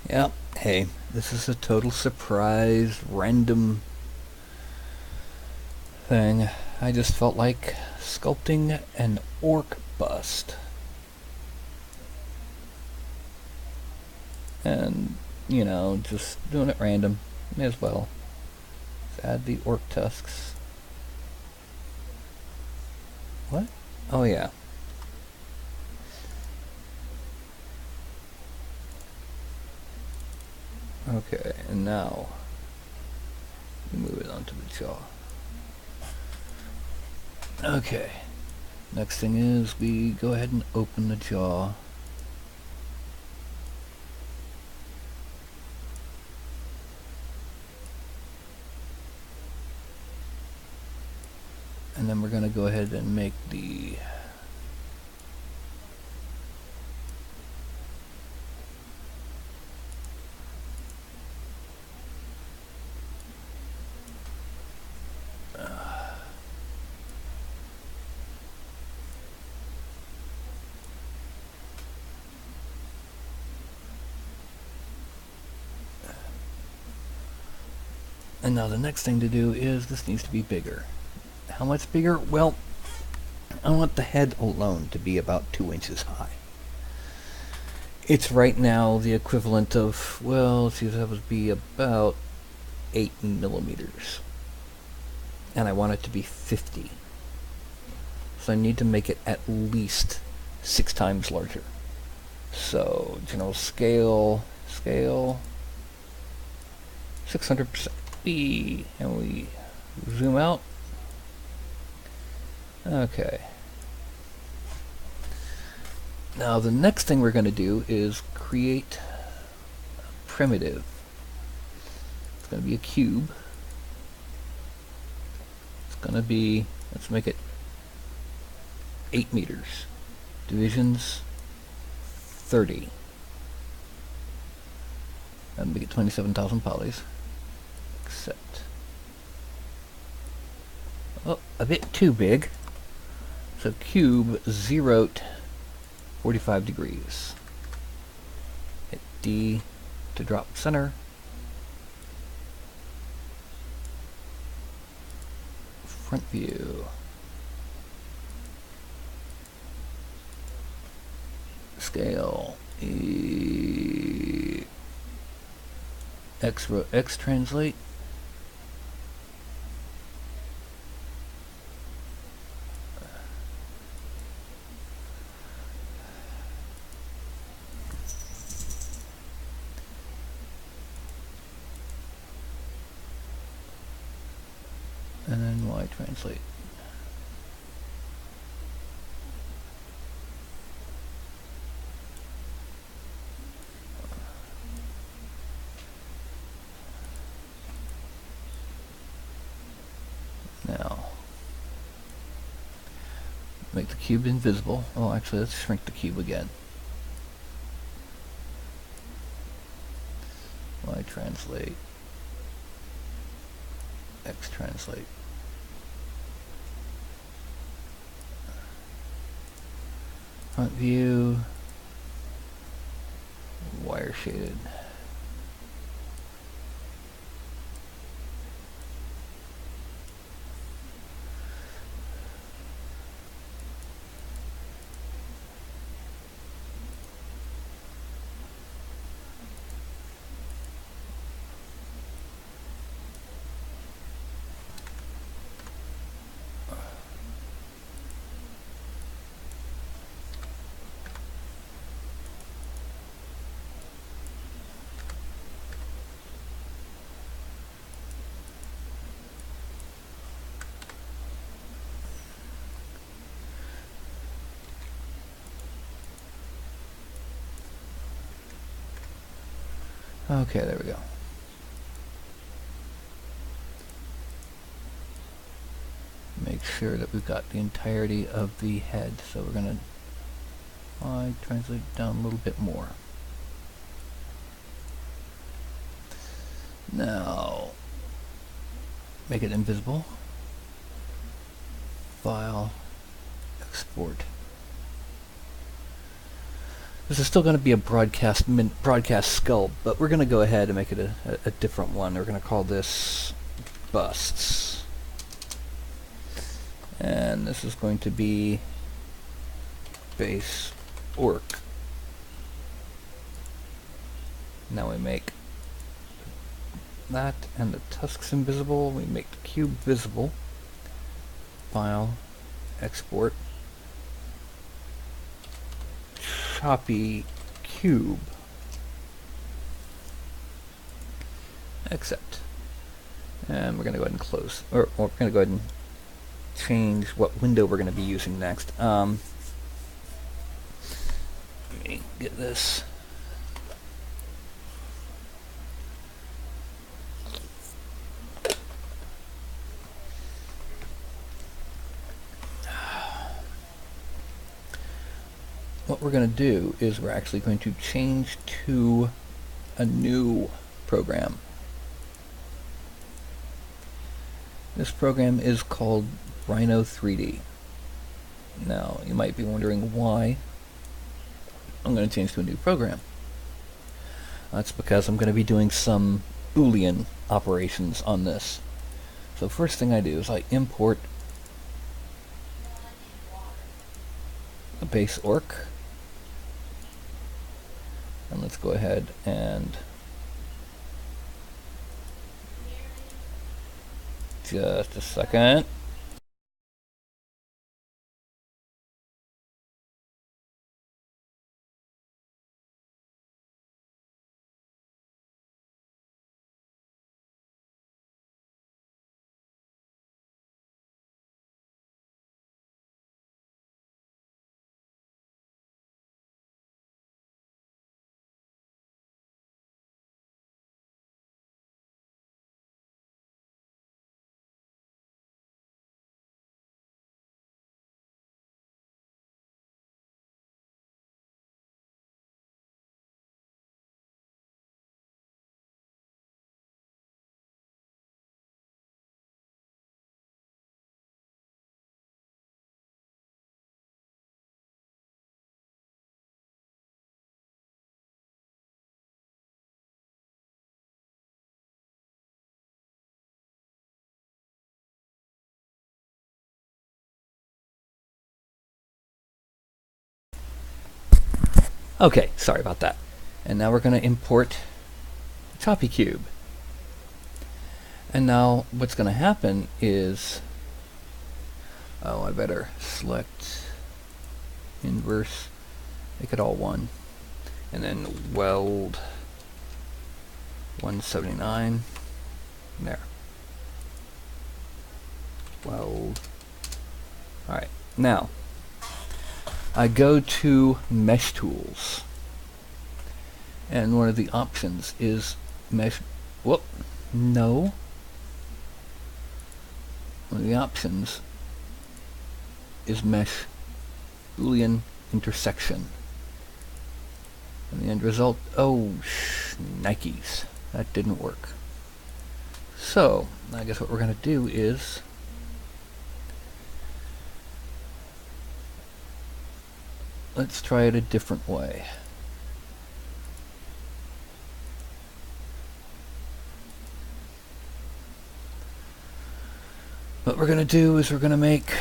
Yeah, hey, this is a total surprise, random thing. I just felt like sculpting an orc bust. And, just doing it random. May as well. Let's add the orc tusks. What? Oh, yeah. Okay, and now we move it onto the jaw. Okay. Next thing is we go ahead and open the jaw. And then we're going to go ahead and make the and now the next thing to do is this needs to be bigger. How much bigger? Well, I want the head alone to be about 2 inches high. It's right now the equivalent of, well, let's see, that would be about 8 millimeters. And I want it to be 50. So I need to make it at least 6 times larger. So, general scale, 600%. And we zoom out. Okay. Now the next thing we're going to do is create a primitive. It's going to be a cube. It's going to be, let's make it 8 meters. Divisions 30. And make it 27,000 polys. Accept. Oh, a bit too big. So cube zeroed 45 degrees. Hit D to drop center. Front view. Scale. X translate. And then Y translate. Now, make the cube invisible. Oh, actually, let's shrink the cube again. Y translate. X translate. Front view. Wire shaded. Okay, there we go. Make sure that we've got the entirety of the head, so we're going to translate down a little bit more. Now, make it invisible. File, export. This is still going to be a broadcast sculpt, but we're going to go ahead and make it a different one. We're going to call this busts. And this is going to be base orc. Now we make that and the tusks invisible. We make the cube visible. File, export, choppy cube, accept. And we're going to go ahead and close, or we're going to go ahead and change what window we're going to be using next. Let me get this. What we're going to do is we're actually going to change to a new program. This program is called Rhino 3D. Now, you might be wondering why I'm going to change to a new program. That's because I'm going to be doing some Boolean operations on this. So first thing I do is I import the base orc. And let's go ahead and just a second. Okay, sorry about that. And now we're going to import the choppy cube. And now what's going to happen is, oh, I better select inverse, make it all one, and then weld 179 there. Weld. Alright, now I go to Mesh Tools, and one of the options is Mesh. Whoop, no. One of the options is Mesh Boolean Intersection, and the end result. Oh, Nikes, that didn't work. So I guess what we're going to do is let's try it a different way. What we're going to do is we're going to make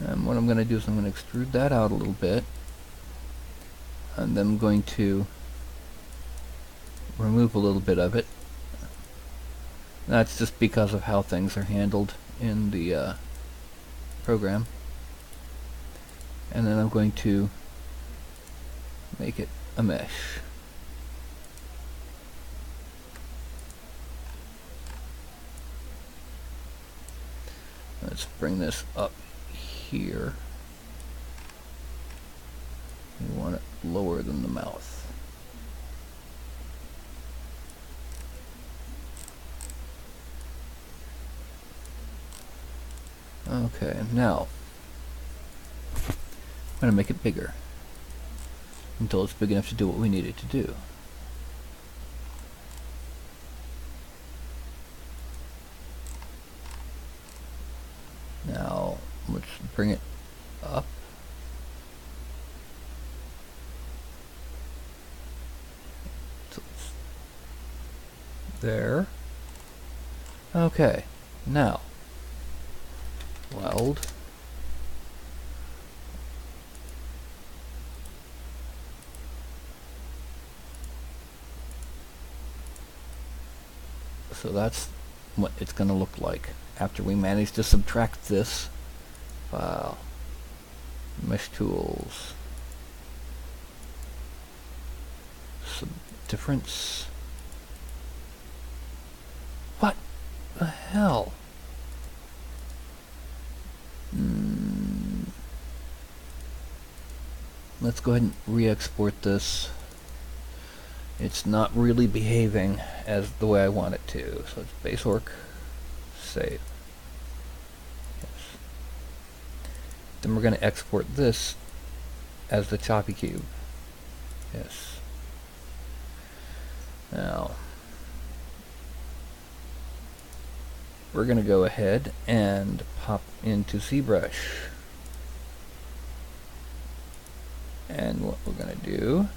and what I'm going to do is I'm going to extrude that out a little bit, and then I'm going to remove a little bit of it. That's just because of how things are handled in the program. And then I'm going to make it a mesh. Let's bring this up here. We want it lower than the mouth. Okay, now I'm going to make it bigger until it's big enough to do what we need it to do. Now let's bring it up. So it's there. Okay, now weld. So that's what it's going to look like after we manage to subtract this. File, mesh tools, difference. What the hell? Let's go ahead and re-export this. It's not really behaving as the way I want it to. So it's base orc, save. Yes. Then we're going to export this as the choppy cube. Yes. Now we're going to go ahead and pop into ZBrush. And what we're going to do,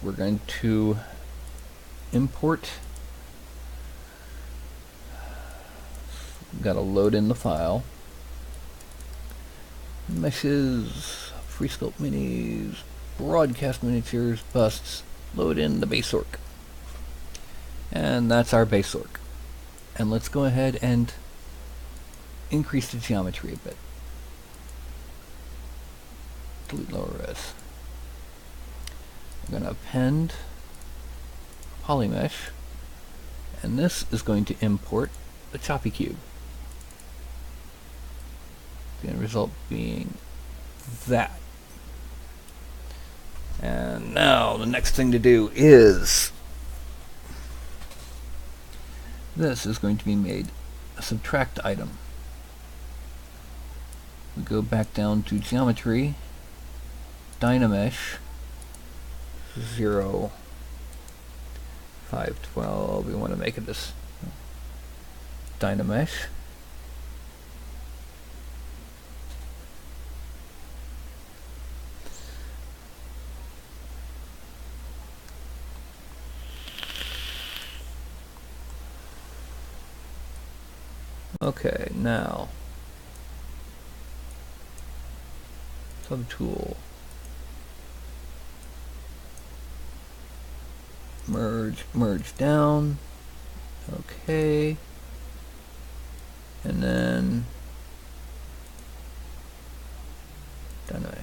we're going to import. Got to load in the file. Meshes, free sculpt minis, broadcast miniatures, busts. Load in the base orc. And that's our base orc. And let's go ahead and increase the geometry a bit. Delete lower res. I'm going to append polymesh, and this is going to import the choppy cube. The end result being that. And now the next thing to do is this is going to be made a subtract item. We go back down to geometry, Dynamesh, 0, 5, 12. We want to make it this Dynamesh. Okay, now subtool, merge down, okay, and then Dynamesh.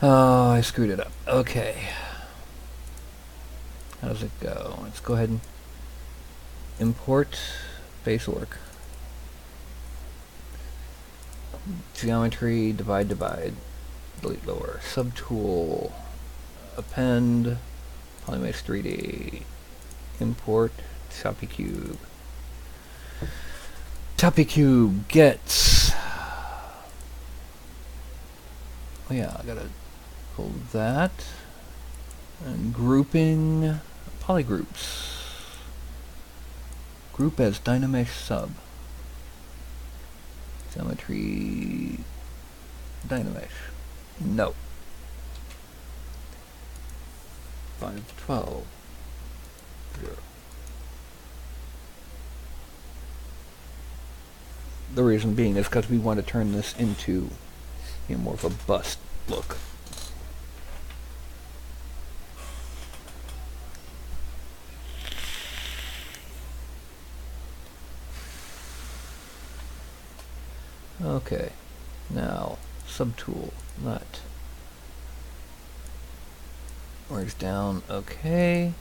Oh, I screwed it up. Okay, how does it go? Let's go ahead and import base orc. Geometry, divide, delete lower. Subtool, append, polymesh 3D, import, choppy cube. Choppy cube gets, oh yeah, I gotta pull that, and grouping, polygroups. Group as Dynamesh sub. Geometry, Dynamesh. No. 512. 0. The reason being is because we want to turn this into more of a bust look. Okay, now subtool, nut, merge down, okay,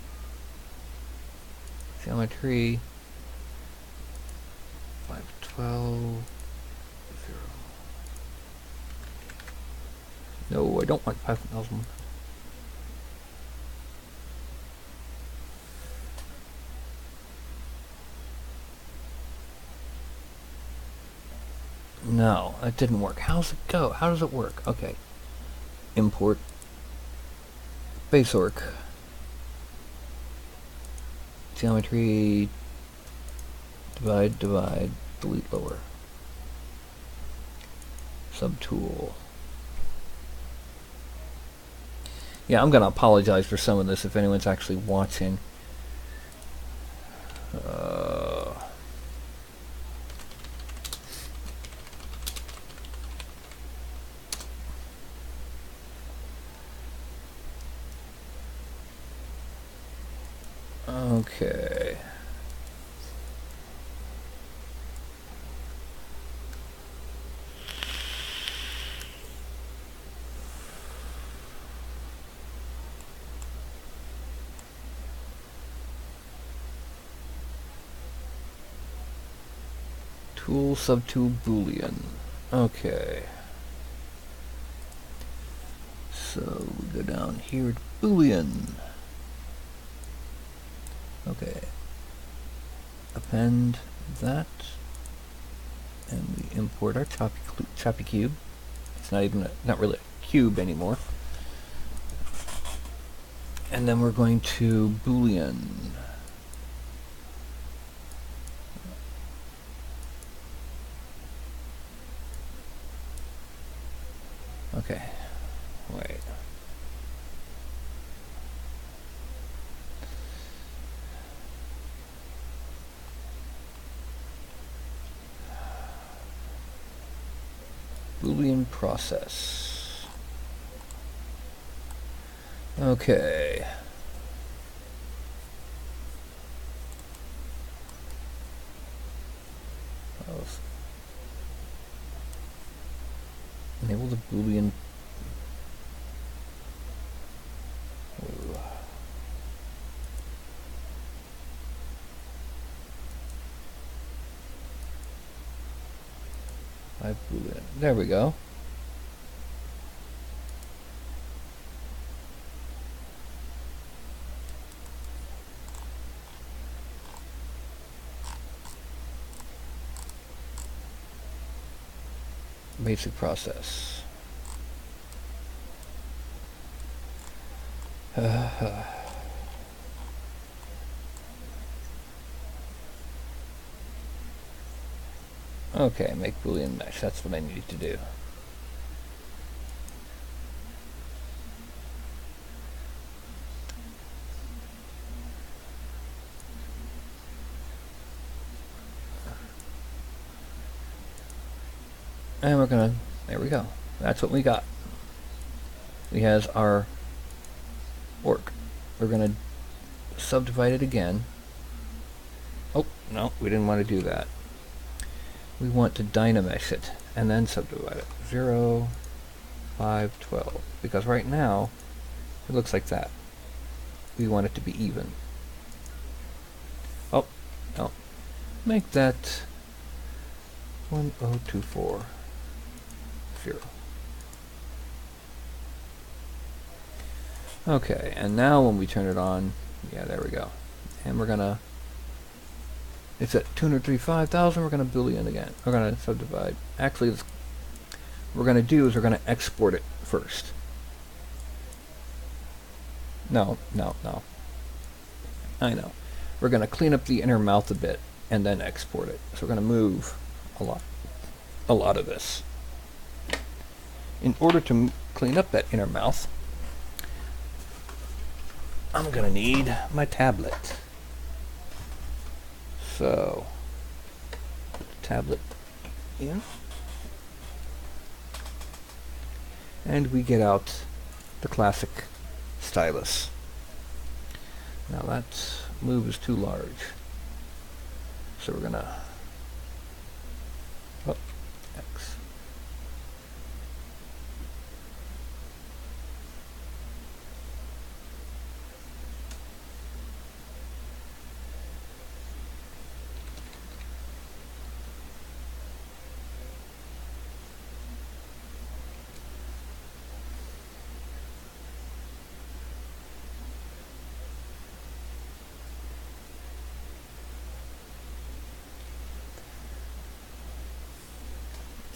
geometry, 512, 0. No, I don't want 5,000. No, that didn't work. How's it go? How does it work? Okay. Import. Base orc. Geometry. Divide, delete lower. Subtool. Yeah, I'm going to apologize for some of this if anyone's actually watching. Okay. Tool, subtool, boolean. Okay. So we go down here to boolean. Okay. Append that. And we import our choppy cube. It's not really a cube anymore. And then we're going to boolean. Okay, wait. Boolean process. Okay. Enable the Boolean. Boolean. There we go. Basic process. Okay, make Boolean mesh. That's what I need to do. And we're gonna, there we go. That's what we got. We has our orc. We're gonna subdivide it again. Oh, no, we didn't want to do that. We want to dynamesh it and then subdivide it. 0, 5, 12. Because right now, it looks like that. We want it to be even. Oh, no. Make that 1024. 0. Okay, and now when we turn it on, yeah, there we go. And we're gonna, it's at 235,000, we're gonna Boolean again. We're gonna subdivide. Actually, what we're gonna do is we're gonna export it first. No. I know. We're gonna clean up the inner mouth a bit and then export it. So we're gonna move a lot of this. In order to clean up that inner mouth, I'm gonna need my tablet. So, put the tablet in, and we get out the classic stylus. Now that move is too large, so we're gonna, oh, X.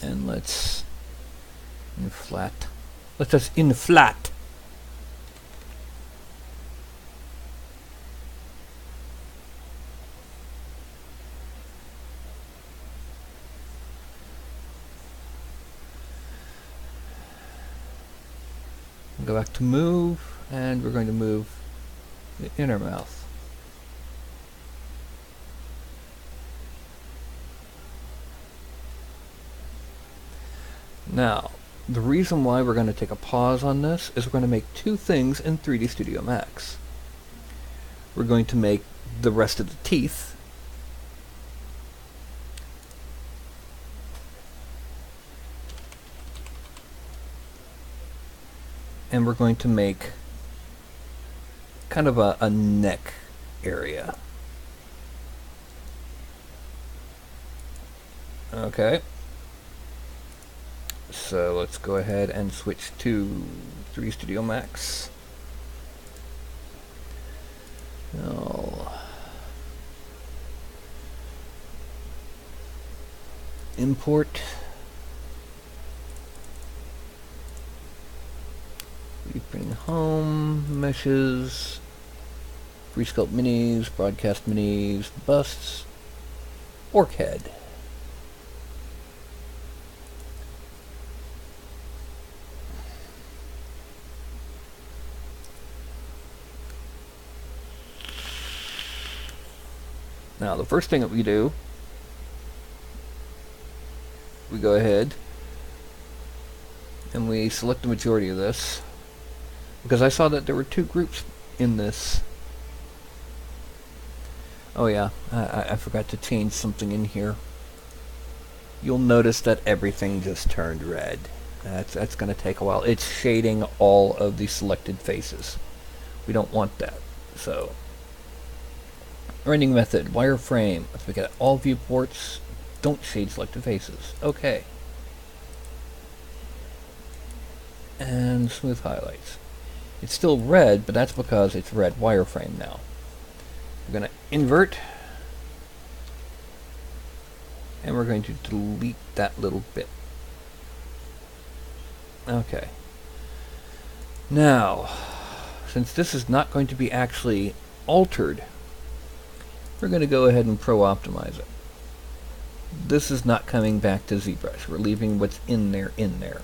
And let's inflat. Let us inflat. Go back to move, and we're going to move the inner mouth. Now, the reason why we're going to take a pause on this is we're going to make two things in 3D Studio Max. We're going to make the rest of the teeth, and we're going to make kind of a neck area. Okay. So let's go ahead and switch to 3D Studio Max. Now, import. We bring home meshes, free sculpt minis, broadcast minis, busts, orc head. Now the first thing that we do, we go ahead and we select the majority of this, because I saw that there were two groups in this. Oh yeah, I forgot to change something in here. You'll notice that everything just turned red. That's going to take a while. It's shading all of the selected faces. We don't want that. So, rendering method, wireframe. Let's make it all viewports. Don't shade selected faces. Okay. And smooth highlights. It's still red, but that's because it's red wireframe now. We're going to invert, and we're going to delete that little bit. Okay. Now, since this is not going to be actually altered, we're going to go ahead and pro-optimize it. This is not coming back to ZBrush. We're leaving what's in there in there.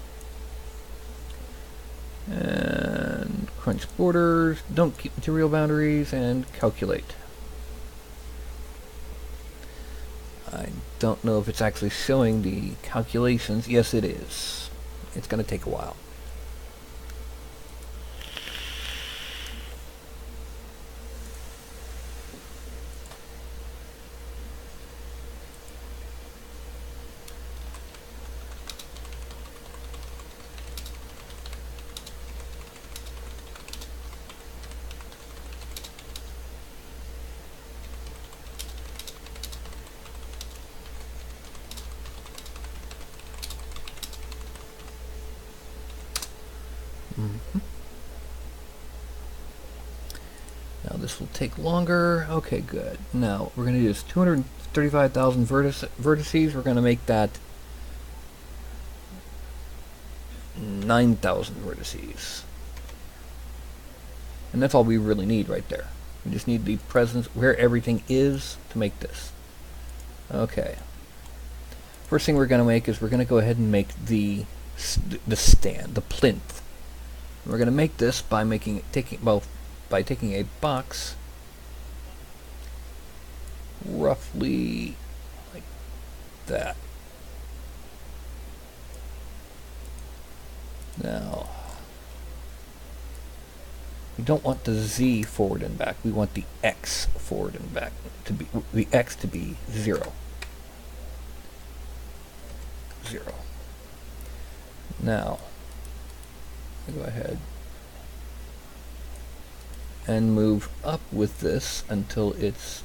And crunch borders, don't keep material boundaries, and calculate. I don't know if it's actually showing the calculations. Yes, it is. It's going to take a while. Now this will take longer. Okay, good. Now we're going to use 235,000 vertices. We're going to make that 9,000 vertices. And that's all we really need right there. We just need the presence where everything is to make this. Okay. First thing we're going to make is we're going to go ahead and make the stand, the plinth. We're going to make this by taking a box roughly like that. Now, we don't want the Z forward and back. We want the X forward and back to be the X to be 0. 0. Now, go ahead and move up with this until it's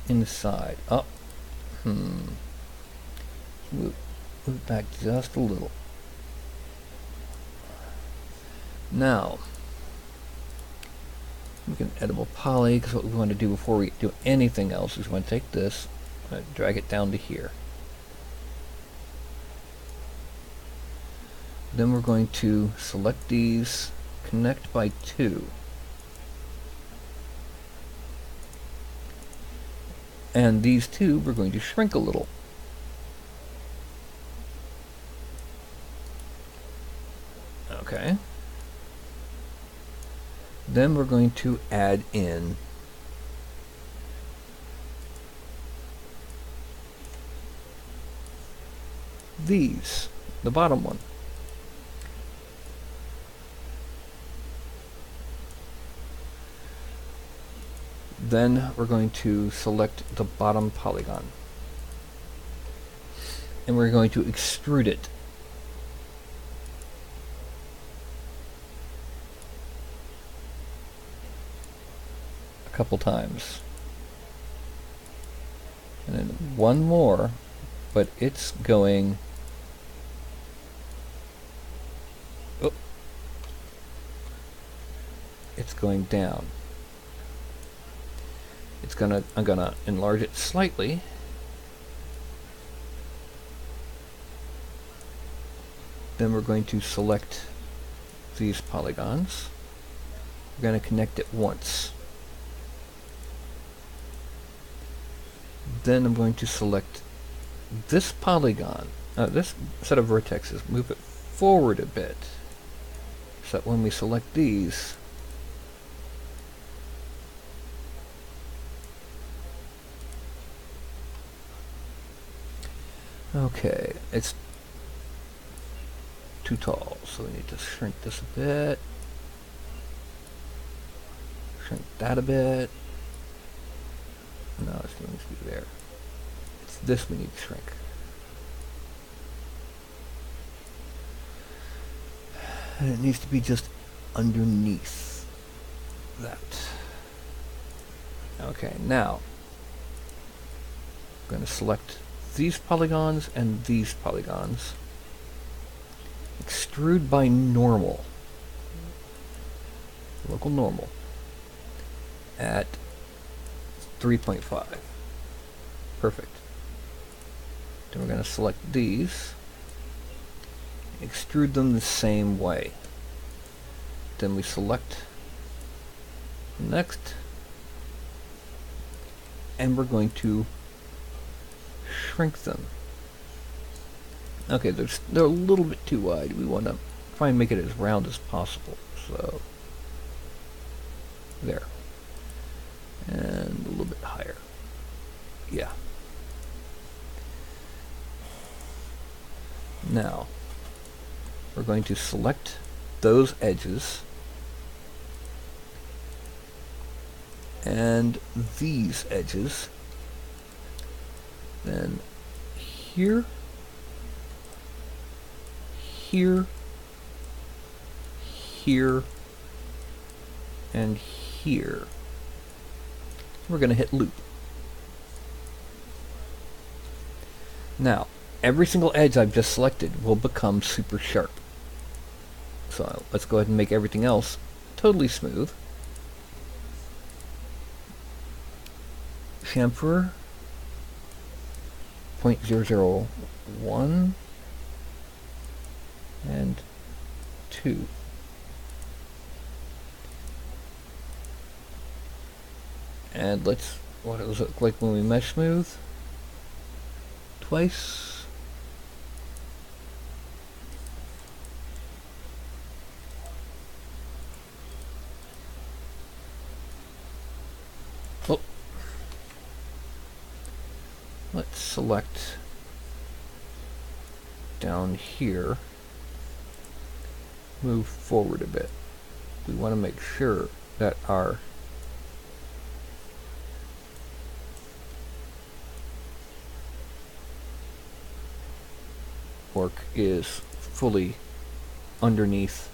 inside. Up. Move back just a little. Now, we can editable poly, because what we want to do before we do anything else is we want to take this, drag it down to here. Then we're going to select these, connect by 2. And these 2 we're going to shrink a little. Okay. Then we're going to add in these, the bottom one. Then we're going to select the bottom polygon. And we're going to extrude it. A couple times. And then one more, but it's going... Oh. It's going down. I'm gonna enlarge it slightly. Then we're going to select these polygons. We're going to connect it once. Then I'm going to select this polygon, this set of vertexes, move it forward a bit, so that when we select these, okay, it's too tall, so we need to shrink this a bit, shrink that a bit. No, it still needs to be there. It's this we need to shrink. And it needs to be just underneath that. Okay, now I'm going to select these polygons and these polygons. Extrude by normal. Local normal. At 3.5. Perfect. Then we're going to select these. Extrude them the same way. Then we select next. And we're going to shrink them. Okay, they're a little bit too wide. We want to try and make it as round as possible. So, there. And a little bit higher. Yeah. Now, we're going to select those edges and these edges. Then here, here, here, and here. We're going to hit loop. Now, every single edge I've just selected will become super sharp. So let's go ahead and make everything else totally smooth. Chamfer 0.001 and 2. And let's, what does it look like when we mesh smooth? Twice. Oh. Let's select down here. Move forward a bit. We want to make sure that our work is fully underneath.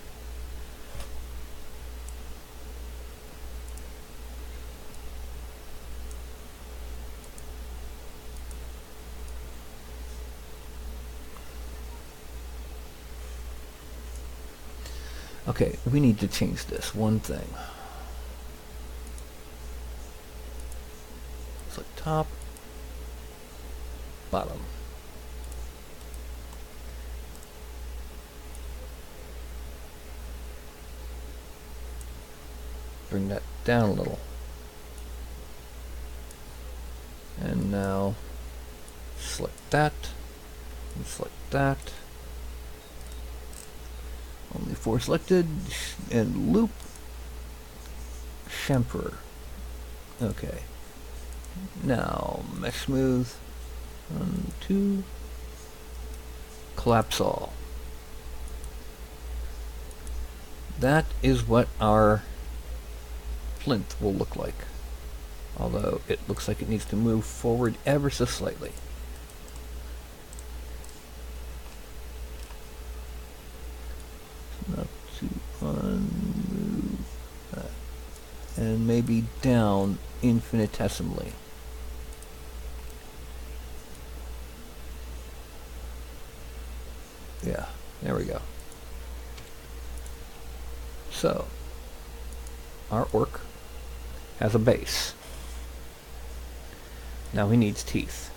Okay, we need to change this one thing. Select top, bottom. bring that down a little. And now select that, and select that. Only 4 selected, and loop, chamfer. Okay. Now mesh smooth. 1, 2. Collapse all. That is what our plinth will look like. Although it looks like it needs to move forward ever so slightly. Not to unmove that. And maybe down infinitesimally. Yeah, there we go. So, our orc has a base. Now he needs teeth.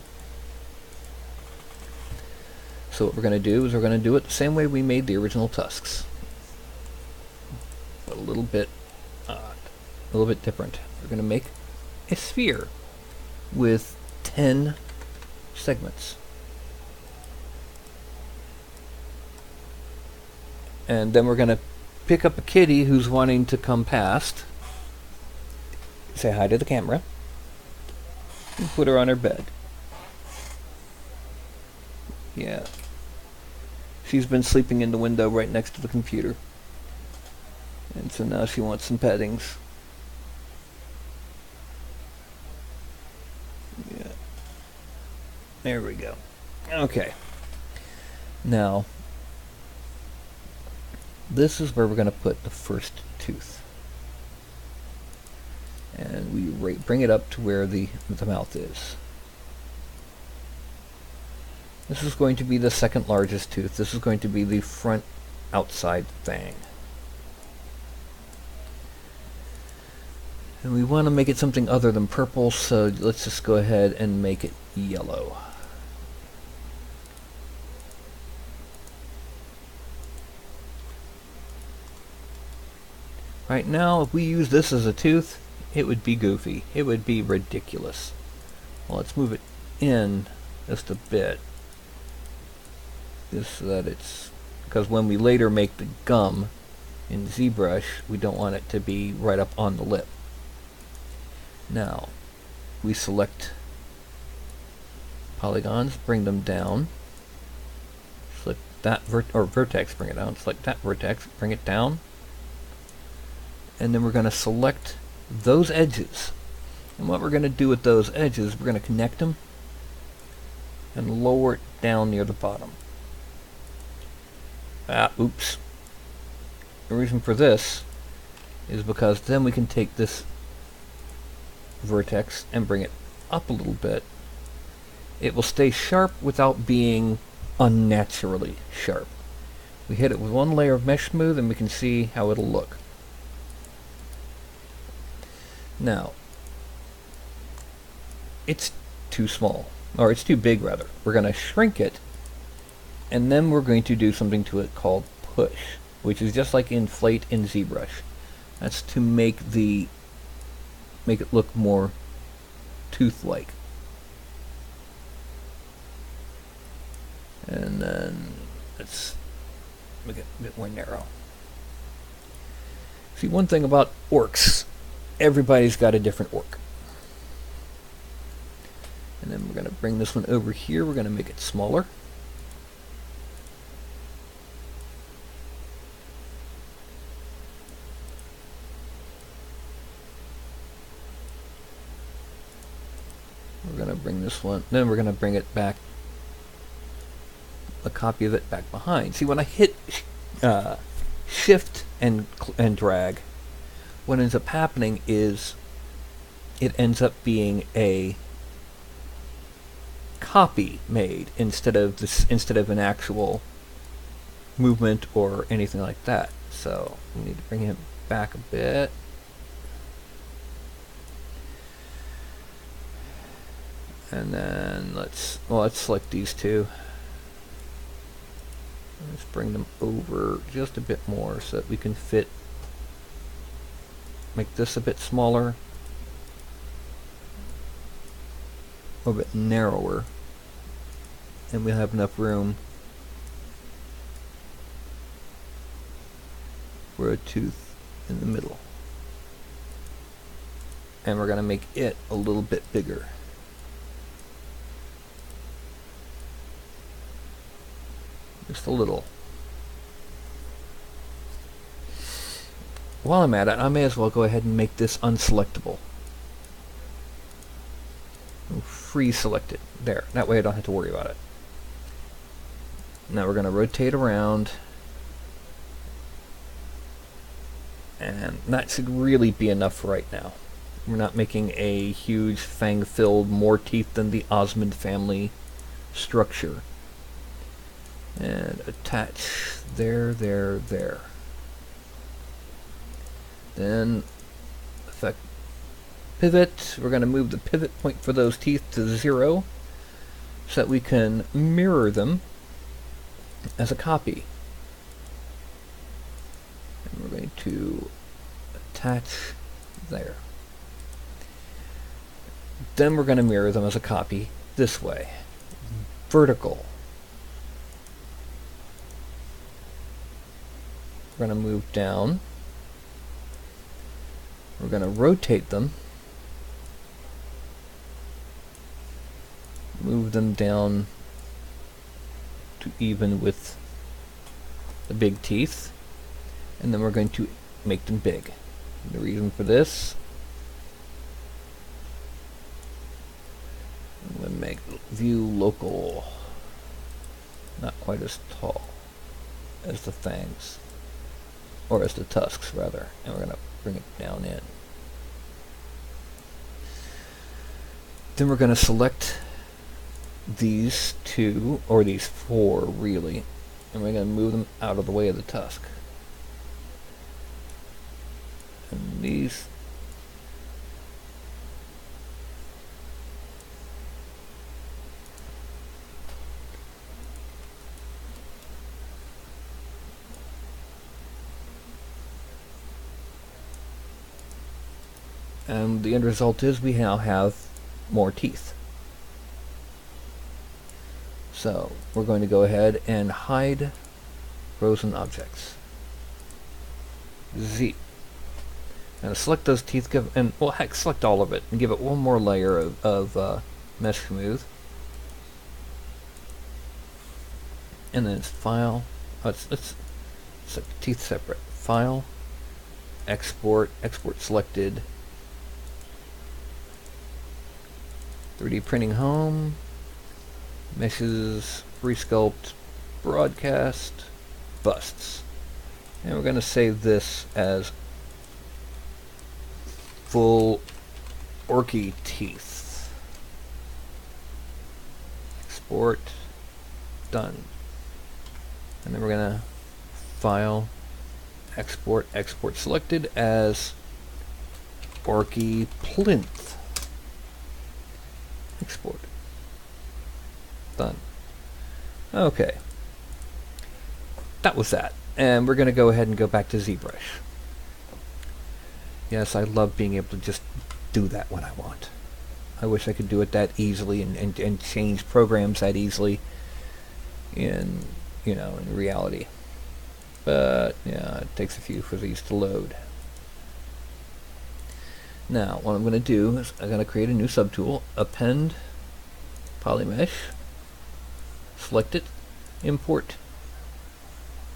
So what we're going to do is we're going to do it the same way we made the original tusks. But a little bit different. We're going to make a sphere with 10 segments. And then we're going to pick up a kitty who's wanting to come past. Say hi to the camera. And put her on her bed. Yeah. She's been sleeping in the window right next to the computer. And so now she wants some pettings. Yeah. There we go. Okay. Now, this is where we're going to put the first tooth. And we bring it up to where the mouth is. This is going to be the second largest tooth. This is going to be the front outside fang. And we want to make it something other than purple, so let's just go ahead and make it yellow. Right now, if we use this as a tooth, it would be goofy. It would be ridiculous. Well, let's move it in just a bit. Just so that it's... because when we later make the gum in ZBrush, we don't want it to be right up on the lip. Now, we select polygons, bring them down. Select that vertex, bring it down. Select that vertex, bring it down. And then we're going to select those edges. And what we're going to do with those edges, we're going to connect them and lower it down near the bottom. Oops. The reason for this is because then we can take this vertex and bring it up a little bit. It will stay sharp without being unnaturally sharp. We hit it with one layer of mesh smooth and we can see how it'll look. Now, it's too small, or it's too big rather. We're going to shrink it, and then we're going to do something to it called push, which is just like inflate in ZBrush. That's to make it look more tooth-like. And then let's make it a bit more narrow. See, one thing about orcs, everybody's got a different orc. And then we're going to bring this one over here. We're going to make it smaller. We're going to bring this one, then we're going to bring it back, a copy of it back behind. See, when I hit shift and drag, what ends up happening is it ends up being a copy made instead of an actual movement or anything like that. So we need to bring him back a bit. And then let's select these two. Let's bring them over just a bit more so that we can fit make this a bit smaller, or a bit narrower, and we'll have enough room for a tooth in the middle. And we're going to make it a little bit bigger. Just a little. While I'm at it, I may as well go ahead and make this unselectable. Free select it. There. That way I don't have to worry about it. Now we're going to rotate around. And that should really be enough for right now. We're not making a huge fang-filled, more teeth than the Osmond family structure. And attach there, there, there. Then effect pivot. We're going to move the pivot point for those teeth to 0 so that we can mirror them as a copy. And we're going to attach there. Then we're going to mirror them as a copy this way. Vertical. We're going to move down. We're going to rotate them. Move them down to even with the big teeth. And then we're going to make them big. And the reason for this, I'm going to make view local not quite as tall as the fangs. Or as the tusks, rather. And we're going to bring it down in. Then we're going to select these 2, or these 4, really. And we're going to move them out of the way of the tusk. And these... And the end result is we now have more teeth. So we're going to go ahead and hide frozen objects. Z. And select those teeth, and well, heck, select all of it and give it one more layer of mesh smooth. And then it's file. Let's set the teeth separate. File. Export. Export selected. 3D printing home, meshes, free sculpt, broadcast, busts. And we're going to save this as full orky teeth. Export, done. And then we're going to file, export, export selected as orky plinth. Export. Done. Okay. That was that. And we're going to go ahead and go back to ZBrush. Yes, I love being able to just do that when I want. I wish I could do it that easily and change programs that easily in, in reality. But, yeah, it takes a few for these to load. Now, what I'm going to do is I'm going to create a new subtool, append polymesh, select it, import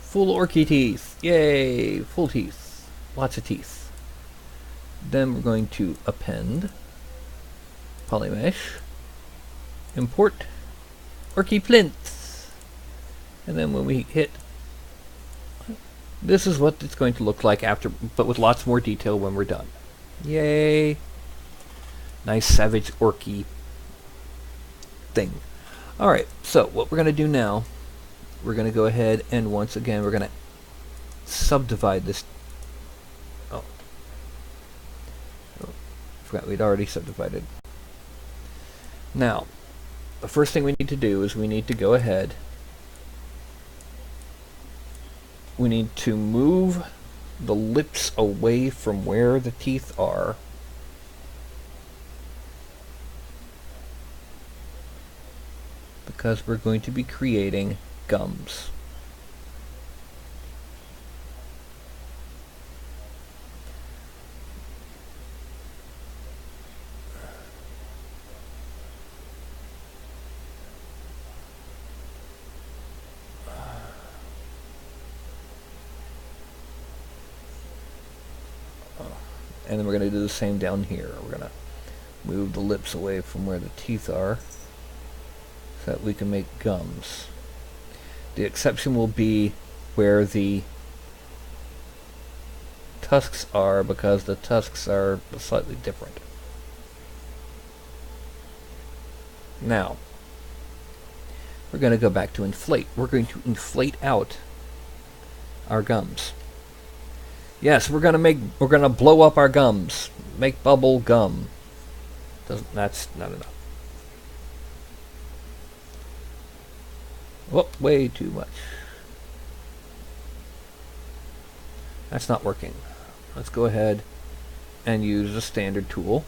full orky teeth. Yay! Full teeth. Lots of teeth. Then we're going to append polymesh, import orky plinth. And then when we hit, this is what it's going to look like after, but with lots more detail when we're done. Yay! Nice savage orky thing. Alright, so what we're going to do now, we're going to go ahead and once again we're going to subdivide this. Oh, forgot we'd already subdivided. Now, the first thing we need to do is we need to go ahead. We need to move the lips away from where the teeth are. Because we're going to be creating gums. And then we're going to do the same down here. We're going to move the lips away from where the teeth are so that we can make gums. The exception will be where the tusks are, because the tusks are slightly different. Now, we're going to go back to inflate. We're going to inflate out our gums. Yes, we're gonna blow up our gums. Make bubble gum. That's not enough. Whoop, way too much. That's not working. Let's go ahead and use the standard tool.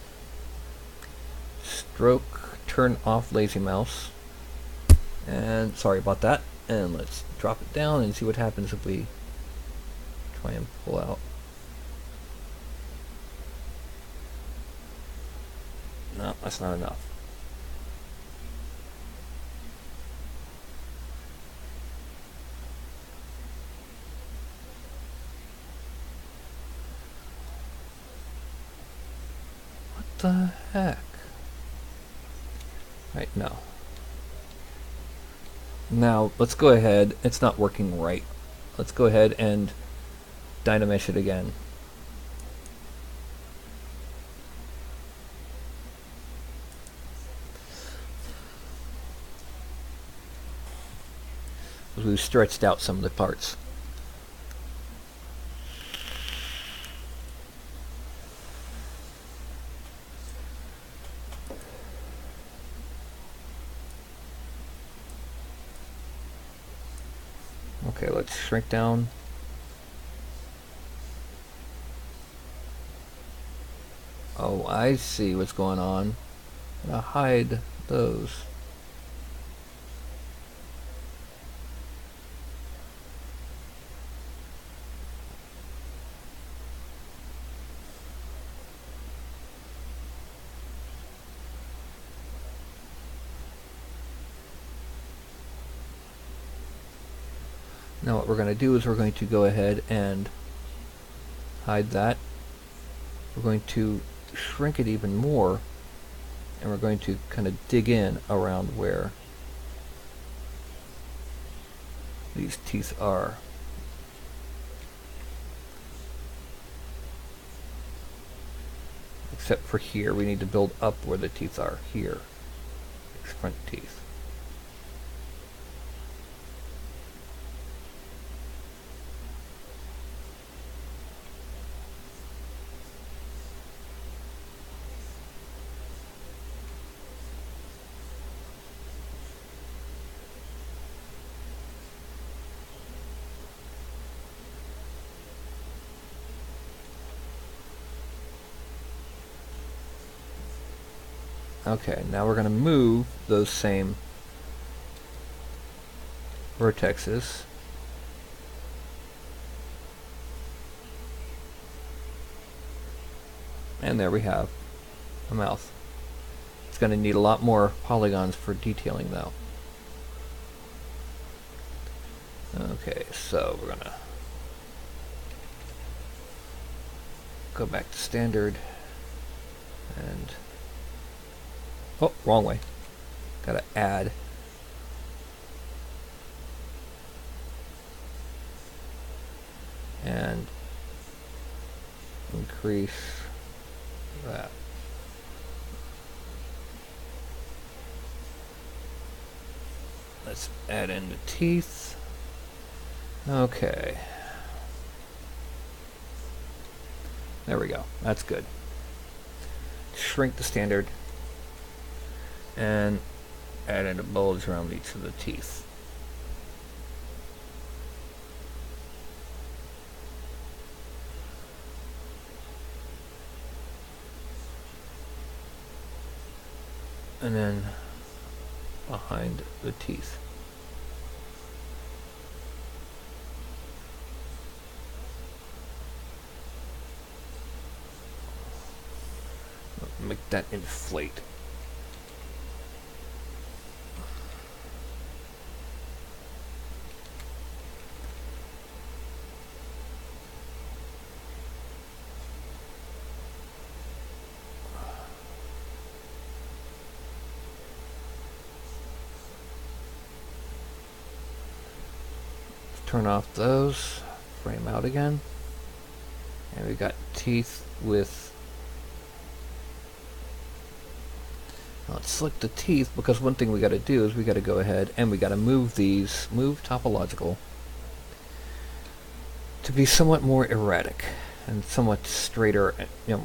Stroke, turn off lazy mouse. And sorry about that. And let's drop it down and see what happens if we try and pull out. No, that's not enough. What the heck? Right, no. Now, let's go ahead. It's not working right. Let's go ahead and dynamesh it again. We've stretched out some of the parts. Okay, let's shrink down. Oh, I see what's going on. I'm gonna hide those. Now what we're going to do is we're going to go ahead and hide that. We're going to shrink it even more, and we're going to kind of dig in around where these teeth are. Except for here, we need to build up where the teeth are. Here, these front teeth. Okay, now we're going to move those same vertexes. And there we have a mouth. It's going to need a lot more polygons for detailing though. Okay, so we're going to go back to standard and oh, wrong way. Gotta add. And increase that. Let's add in the teeth. Okay. There we go. That's good. Shrink the standard and add in a bulge around each of the teeth. and then behind the teeth. Make that inflate. Turn off those, frame out again, and we got teeth with. Let's select the teeth, because one thing we got to do is we got to go ahead and we got to move these, move topological to be somewhat more erratic and somewhat straighter,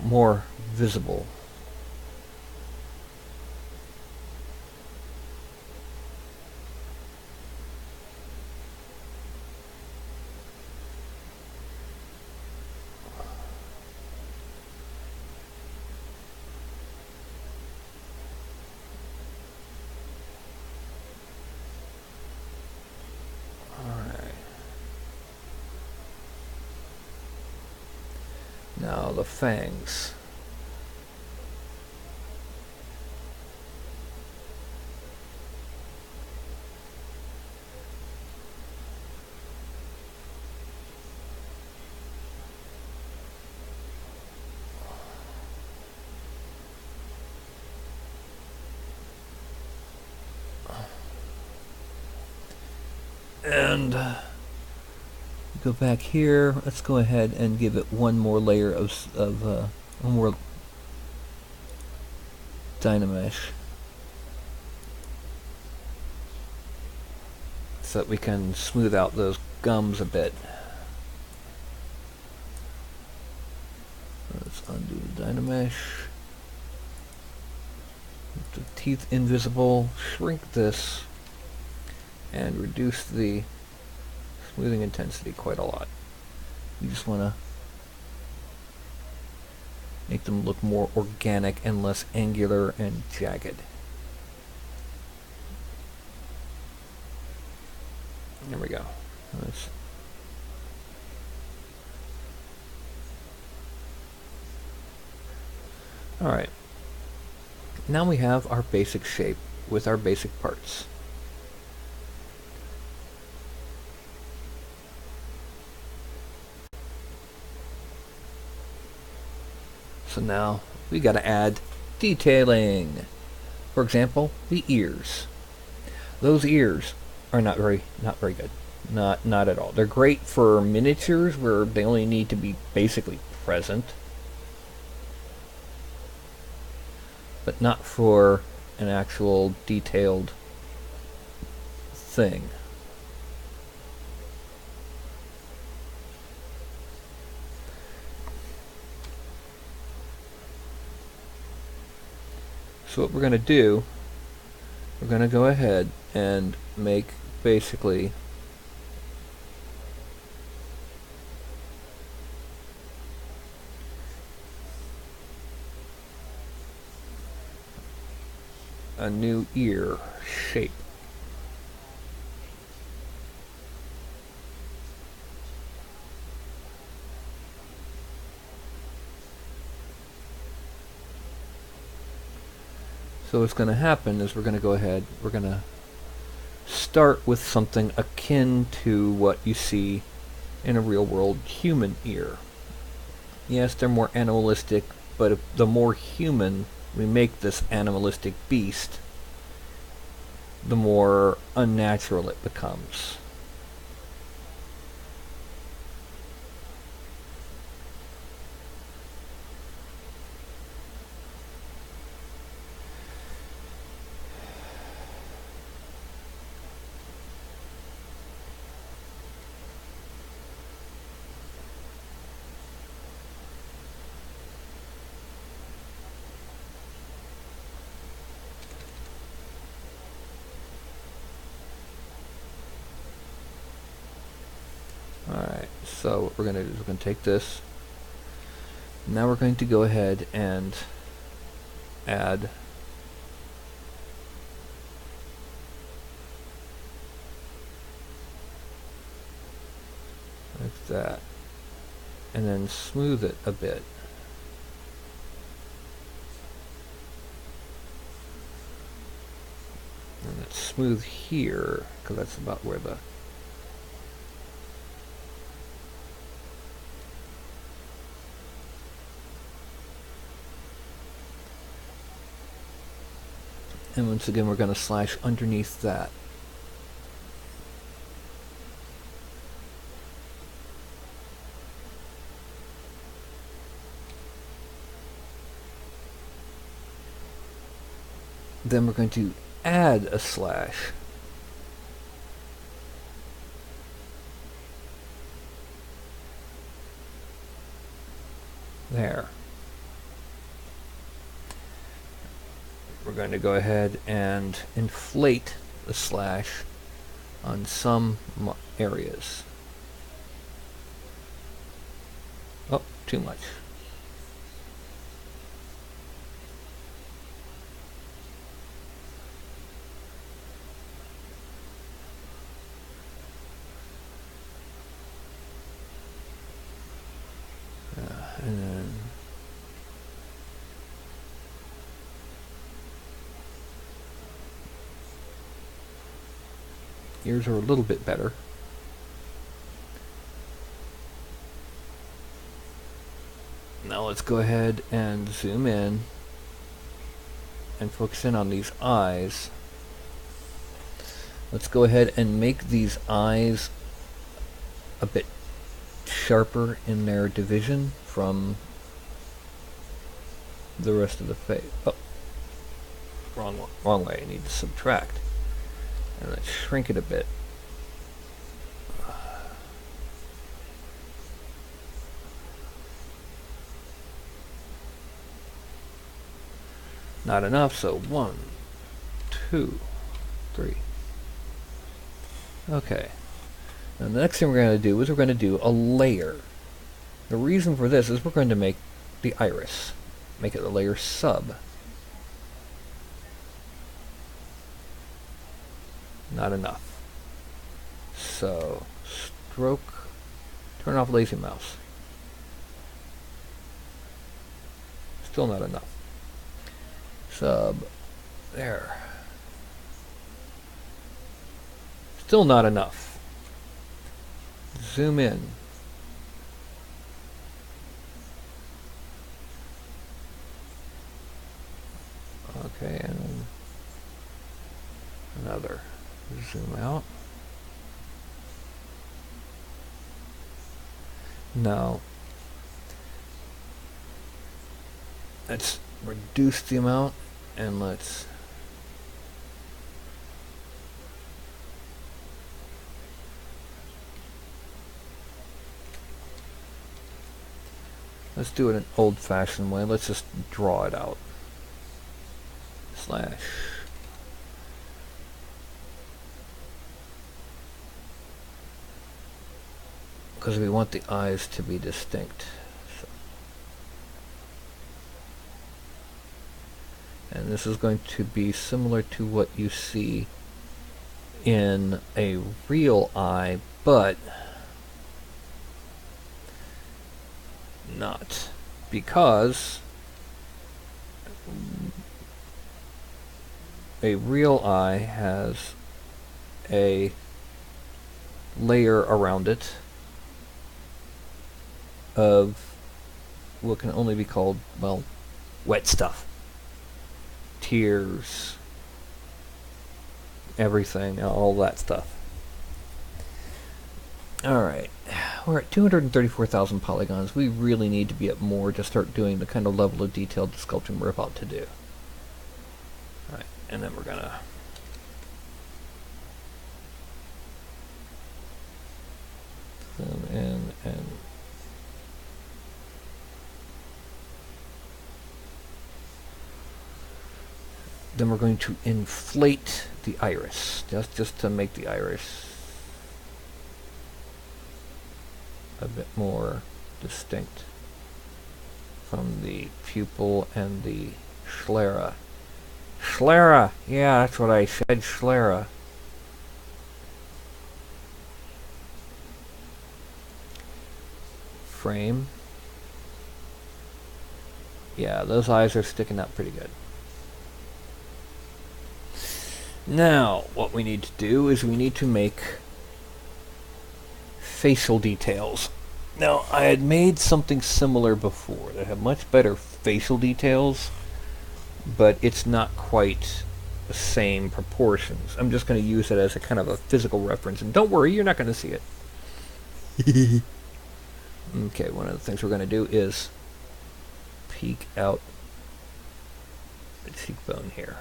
more visible. Now the fangs. And go back here. Let's go ahead and give it one more layer of one more Dynamesh, so that we can smooth out those gums a bit. Let's undo the Dynamesh. Make the teeth invisible. Shrink this and reduce the smoothing intensity quite a lot. You just want to make them look more organic and less angular and jagged. There we go. Alright. Now we have our basic shape with our basic parts. So now we got to add detailing. For example, the ears. Those ears are not very good. Not at all. They're great for miniatures where they only need to be basically present, but not for an actual detailed thing. So what we're going to do, we're going to go ahead and make basically a new ear shape. So what's going to happen is we're going to go ahead, we're going to start with something akin to what you see in a real world human ear. Yes, they're more animalistic, but if the more human we make this animalistic beast, the more unnatural it becomes. Alright, so what we're going to do is we're going to take this. Now we're going to go ahead and add that. And then smooth it a bit. And it's smooth here, because that's about where the... And once again, we're going to slash underneath that. Then we're going to add a slash. There. We're going to go ahead and inflate the slash on some areas. Oh, too much. And then ears are a little bit better. Now let's go ahead and zoom in and focus in on these eyes. Let's go ahead and make these eyes a bit sharper in their division from the rest of the face. Oh, wrong way. I need to subtract. And let's shrink it a bit. Not enough, so 1, 2, 3. Okay. And the next thing we're going to do is we're going to do a layer. The reason for this is we're going to make the iris. Make it a layer sub. Not enough. So, stroke, turn off lazy mouse. Still not enough. Sub, there. Still not enough. Zoom in. Okay, and then another. Zoom out. Now, let's reduce the amount and let's do it an old-fashioned way. Let's just draw it out. Slash. Because we want the eyes to be distinct. So. And this is going to be similar to what you see in a real eye, but not, because a real eye has a layer around it of what can only be called, well, wet stuff. Tears, everything, all that stuff. Alright, we're at 234,000 polygons. We really need to be at more to start doing the kind of level of detailed sculpting we're about to do. Alright, and then we're gonna zoom in and then we're going to inflate the iris, just to make the iris a bit more distinct from the pupil and the sclera. Sclera! Yeah, that's what I said, sclera. frame. Yeah, those eyes are sticking out pretty good. Now, what we need to do is we need to make facial details. Now, I had made something similar before that had much better facial details, but it's not quite the same proportions. I'm just going to use it as a kind of a physical reference, and don't worry, you're not going to see it. Okay, one of the things we're going to do is peek out the cheekbone here.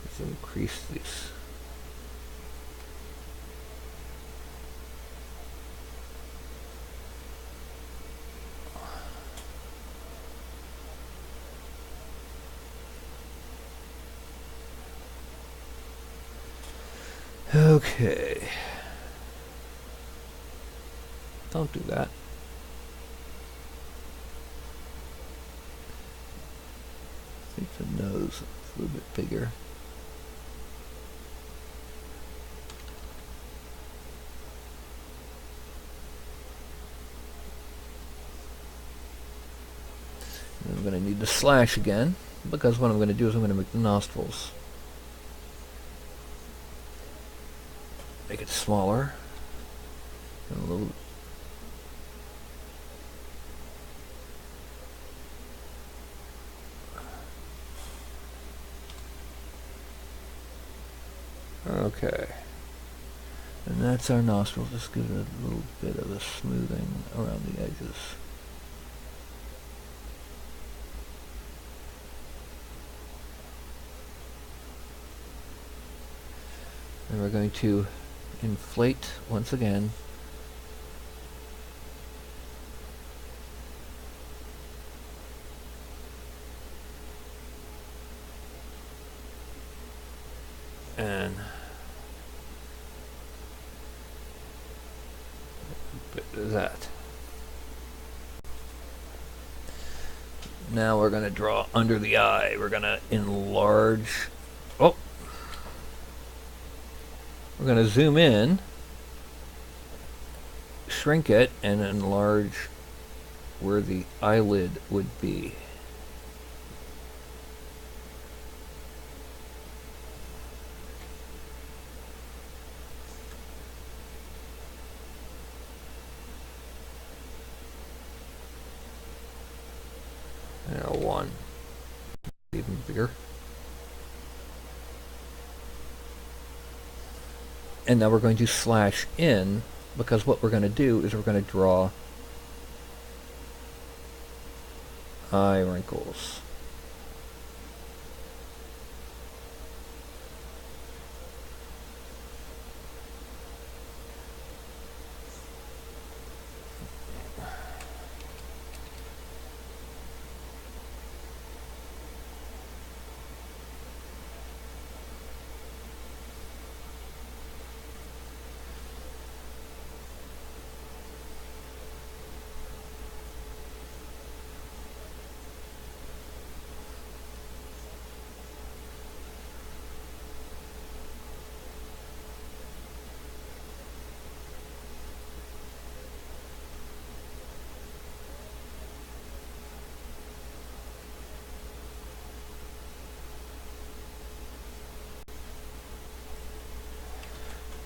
Let's increase these. Okay. Don't do that. I think the nose is a little bit bigger. And I'm going to need the slash again, because what I'm going to do is I'm going to make the nostrils. Make it smaller. And a little. Okay. And that's our nostrils. Just give it a little bit of a smoothing around the edges. And we're going to inflate once again. And a bit of that. Now we're going to draw under the eye. We're going to enlarge. Oh! We're going to zoom in, shrink it, and enlarge where the eyelid would be. Now one, even bigger. And now we're going to slash in, because what we're going to do is we're going to draw eye wrinkles.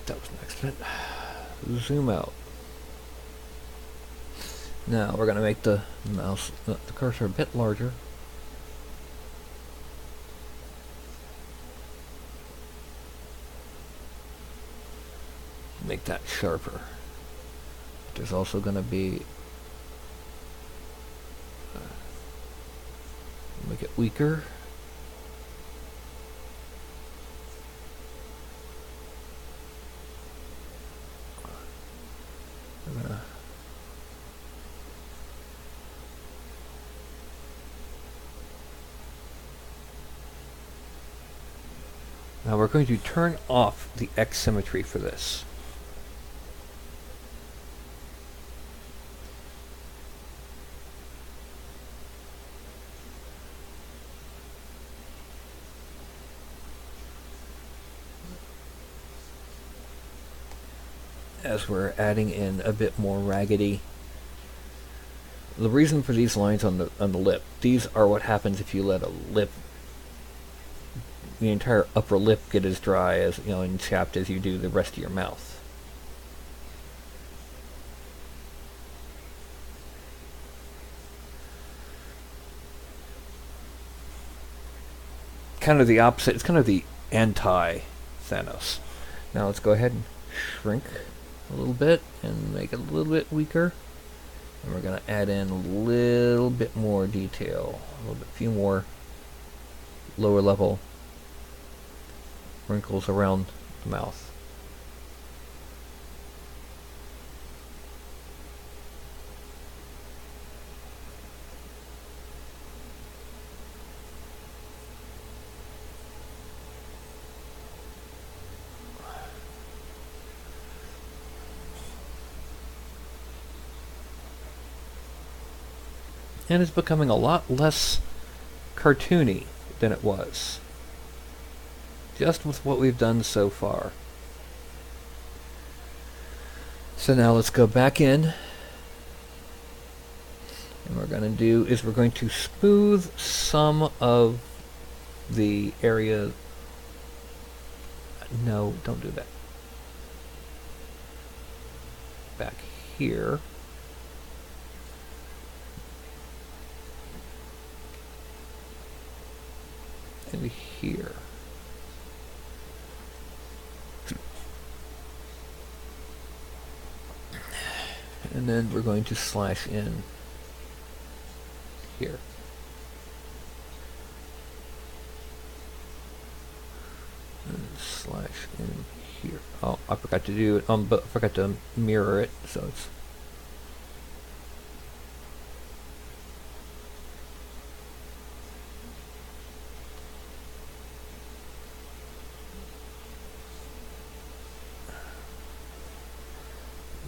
That was an accident. Zoom out. Now we're going to make the mouse, the cursor a bit larger. Make that sharper. There's also going to be make it weaker. Now we're going to turn off the X symmetry for this. as we're adding in a bit more raggedy. The reason for these lines on the lip, these are what happens if you let the entire upper lip get as dry as, and chapped as you do the rest of your mouth. Kind of the opposite. It's kind of the anti-Thanos. Now let's go ahead and shrink a little bit and make it a little bit weaker. And we're going to add in a little bit more detail, few more lower level wrinkles around the mouth. And it's becoming a lot less cartoony than it was, just with what we've done so far. So now let's go back in, and what we're going to do is we're going to smooth some of the area. No, don't do that. Back here. And here. And then we're going to slash in here. And slash in here. Oh, I forgot to do it. But I forgot to mirror it, so it's.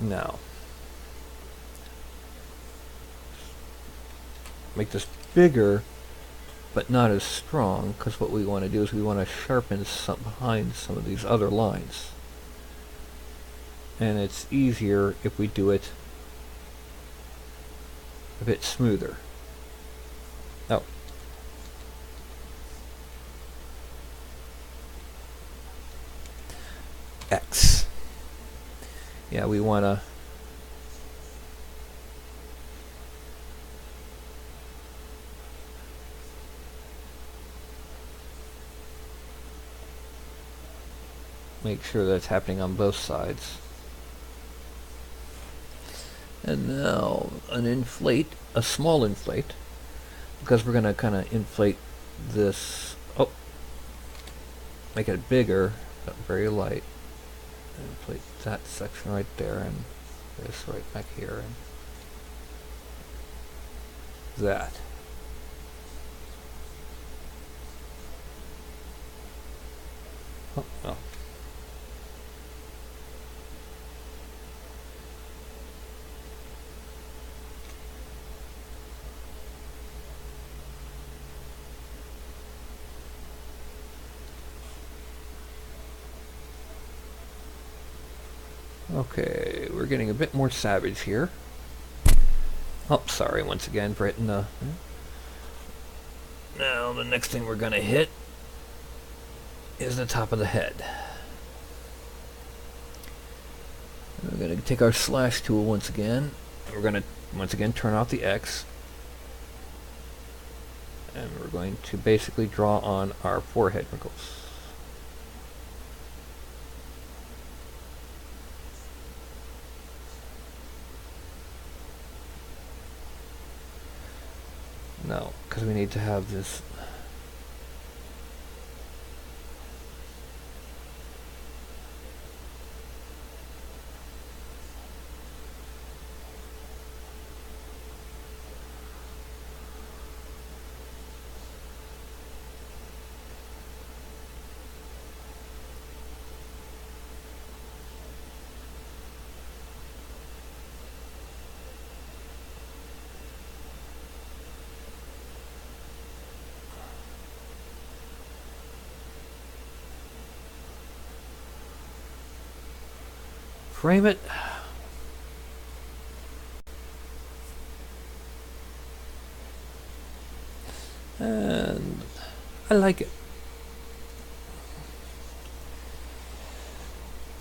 Now, make this bigger, but not as strong, because what we want to do is we want to sharpen behind some of these other lines. And it's easier if we do it a bit smoother. Oh. X. Yeah, we want to make sure that's happening on both sides. And now a small inflate, because we're going to kind of inflate this, make it bigger, but very light. Inflate that section right there, and this right back here, and that. Oh. Okay, we're getting a bit more savage here. Oh, sorry once again for hitting the... Now, the next thing we're going to hit is the top of the head. We're going to take our slash tool once again. We're going to, once again, turn off the X. And we're going to basically draw on our forehead wrinkles. No, because we need to have this. frame it. And I like it.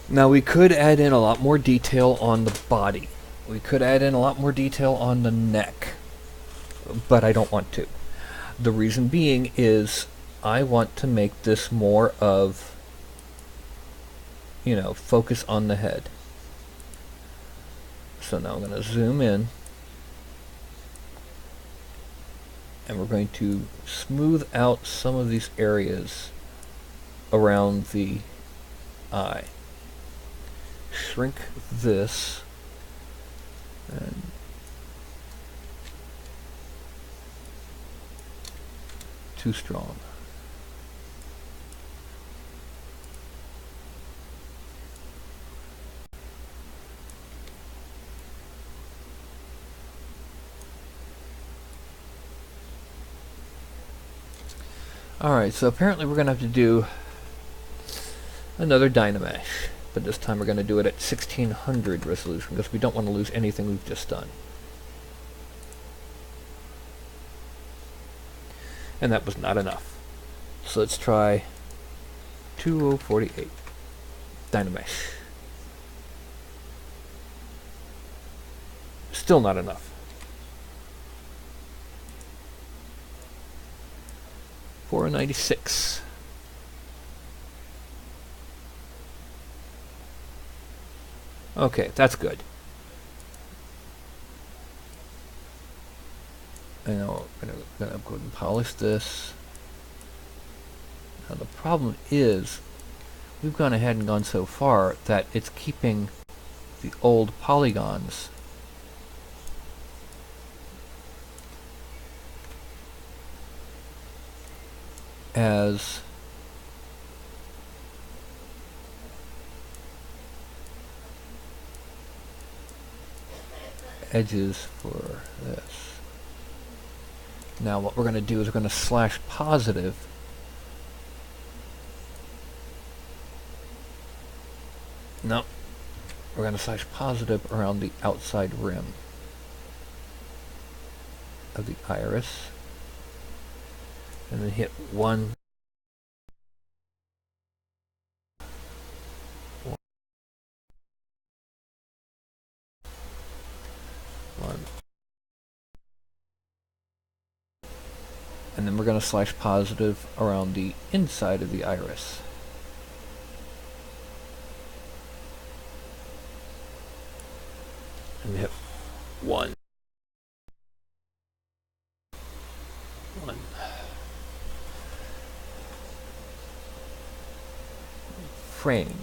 Now we could add in a lot more detail on the body. We could add in a lot more detail on the neck, but I don't want to. The reason being is I want to make this more of, you know, focus on the head. So now I'm going to zoom in, and we're going to smooth out some of these areas around the eye. Shrink this, and too strong. Alright, so apparently we're going to have to do another Dynamesh, but this time we're going to do it at 1600 resolution because we don't want to lose anything we've just done. And that was not enough. So let's try 2048 Dynamesh. Still not enough. 496. Okay, that's good. And now we're gonna go ahead and polish this. Now the problem is we've gone ahead and gone so far that it's keeping the old polygons as edges for this. Now what we're going to do is we're going to slash positive no, we're going to slash positive around the outside rim of the iris, and then hit one. And then we're going to slash positive around the inside of the iris. And hit one. Frame.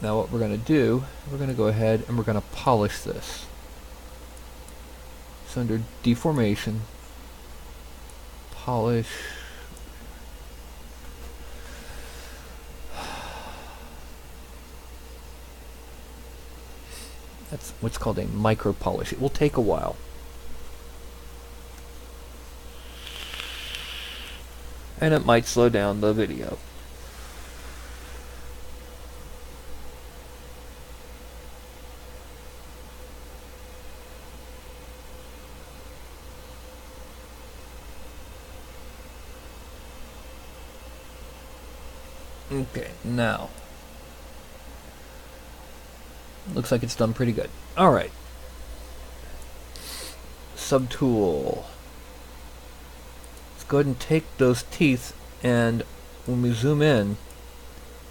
Now what we're going to do, we're going to go ahead and we're going to polish this. So under deformation, polish, that's what's called a micro polish. It will take a while. And it might slow down the video. Okay, now looks like it's done pretty good. Alright. Subtool. Let's go ahead and take those teeth, and when we zoom in,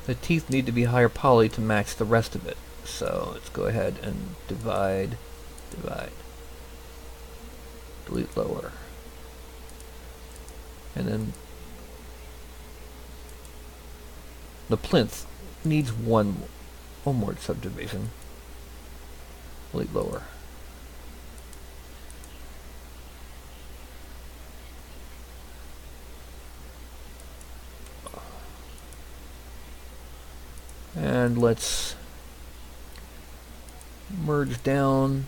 the teeth need to be higher poly to match the rest of it. So let's go ahead and divide, delete lower, and then the plinth needs one more subdivision. Delete lower. And let's merge down,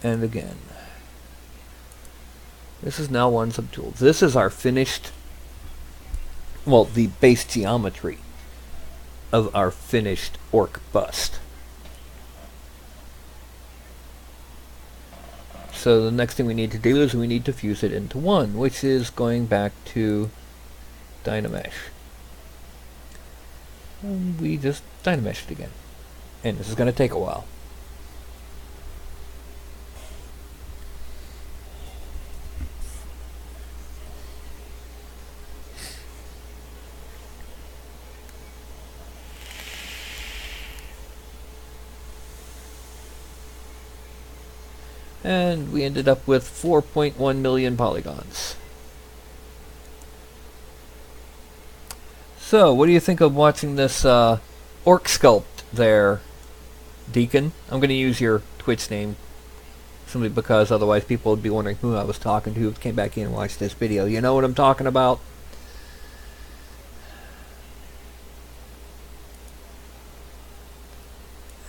and again. This is now one subtool. This is our finished well, the base geometry of our finished orc bust. So the next thing we need to do is we need to fuse it into one, which is going back to Dynamesh. And we just Dynamesh it again. And this is going to take a while. And we ended up with 4.1 million polygons. So, what do you think of watching this orc sculpt there, Deacon? I'm going to use your Twitch name simply because otherwise people would be wondering who I was talking to who came back in and watched this video. You know what I'm talking about?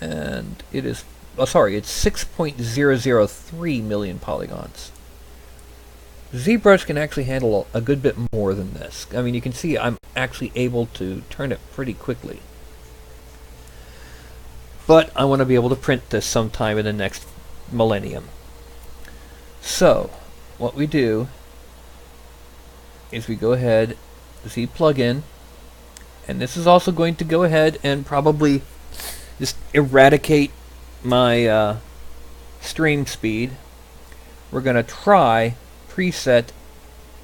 And it is, oh sorry, it's 6.003 million polygons. ZBrush can actually handle a good bit more than this. I mean, you can see I'm actually able to turn it pretty quickly. But I want to be able to print this sometime in the next millennium. So, what we do is we go ahead, Z plugin, and this is also going to go ahead and probably just eradicate my stream speed. We're going to try preset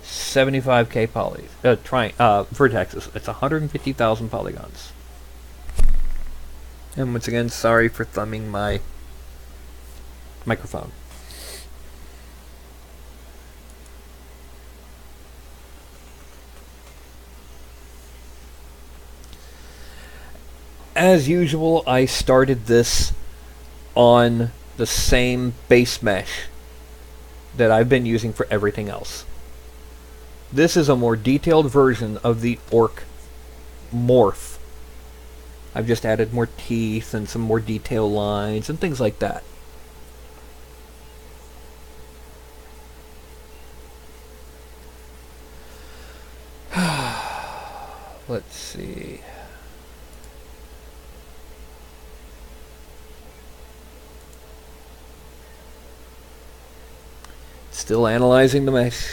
75k polys. Vertexes. It's 150,000 polygons. And once again, sorry for thumbing my microphone. As usual, I started this on the same base mesh that I've been using for everything else. This is a more detailed version of the orc morph. I've just added more teeth and some more detail lines and things like that. Let's see. Still analyzing the mesh,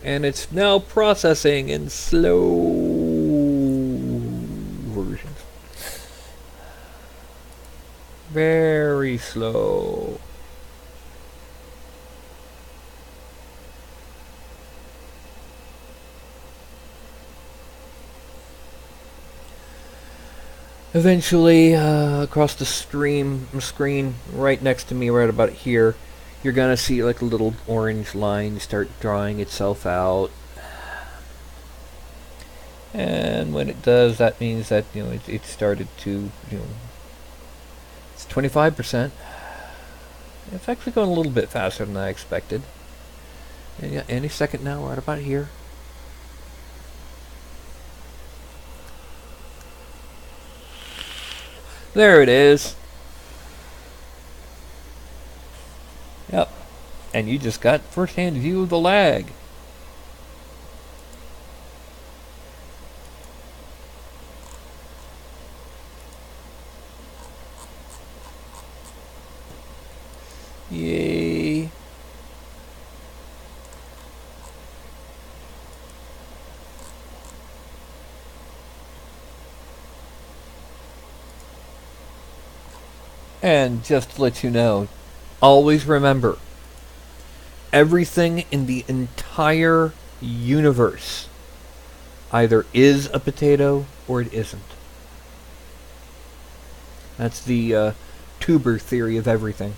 and it's now processing in slow versions. Very slow. Eventually, across the screen right next to me, right about here, you're gonna see like a little orange line start drawing itself out, and when it does, that means that it started to it's 25%. It's actually going a little bit faster than I expected. And yeah, any second now, right about here. There it is. Yep. And you just got first-hand view of the lag. Yay. And just to let you know, always remember, everything in the entire universe either is a potato or it isn't. That's the tuber theory of everything.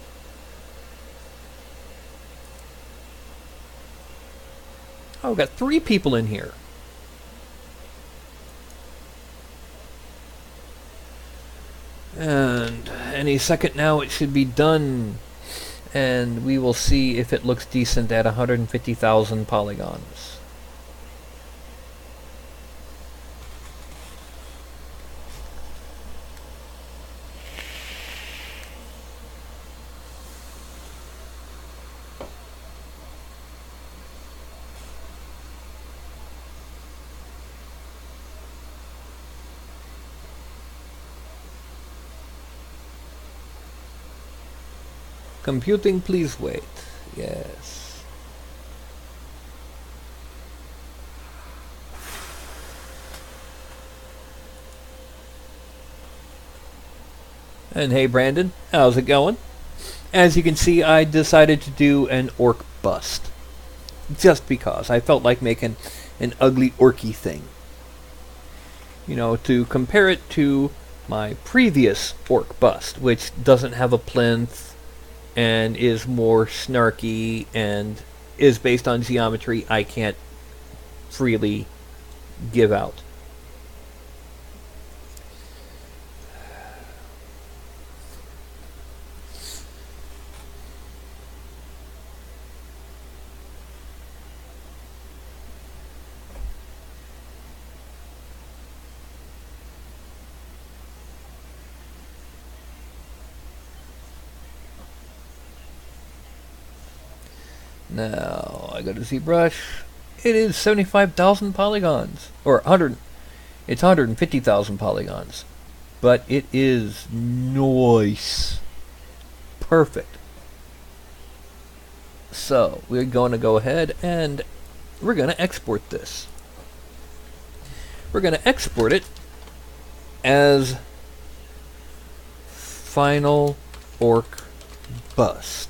Oh, we've got 3 people in here. And any second now it should be done. And we will see if it looks decent at 150,000 polygons. Computing, please wait. Yes. And hey Brandon, how's it going? As you can see, I decided to do an orc bust. Just because. I felt like making an ugly orky thing. You know, to compare it to my previous orc bust, which doesn't have a plinth and is more snarky and is based on geometry I can't freely give out. Now, I go to ZBrush. It is 75,000 polygons. Or 100. It's 150,000 polygons. But it is nice. Perfect. So, we're going to go ahead and we're going to export this. We're going to export it as final orc bust.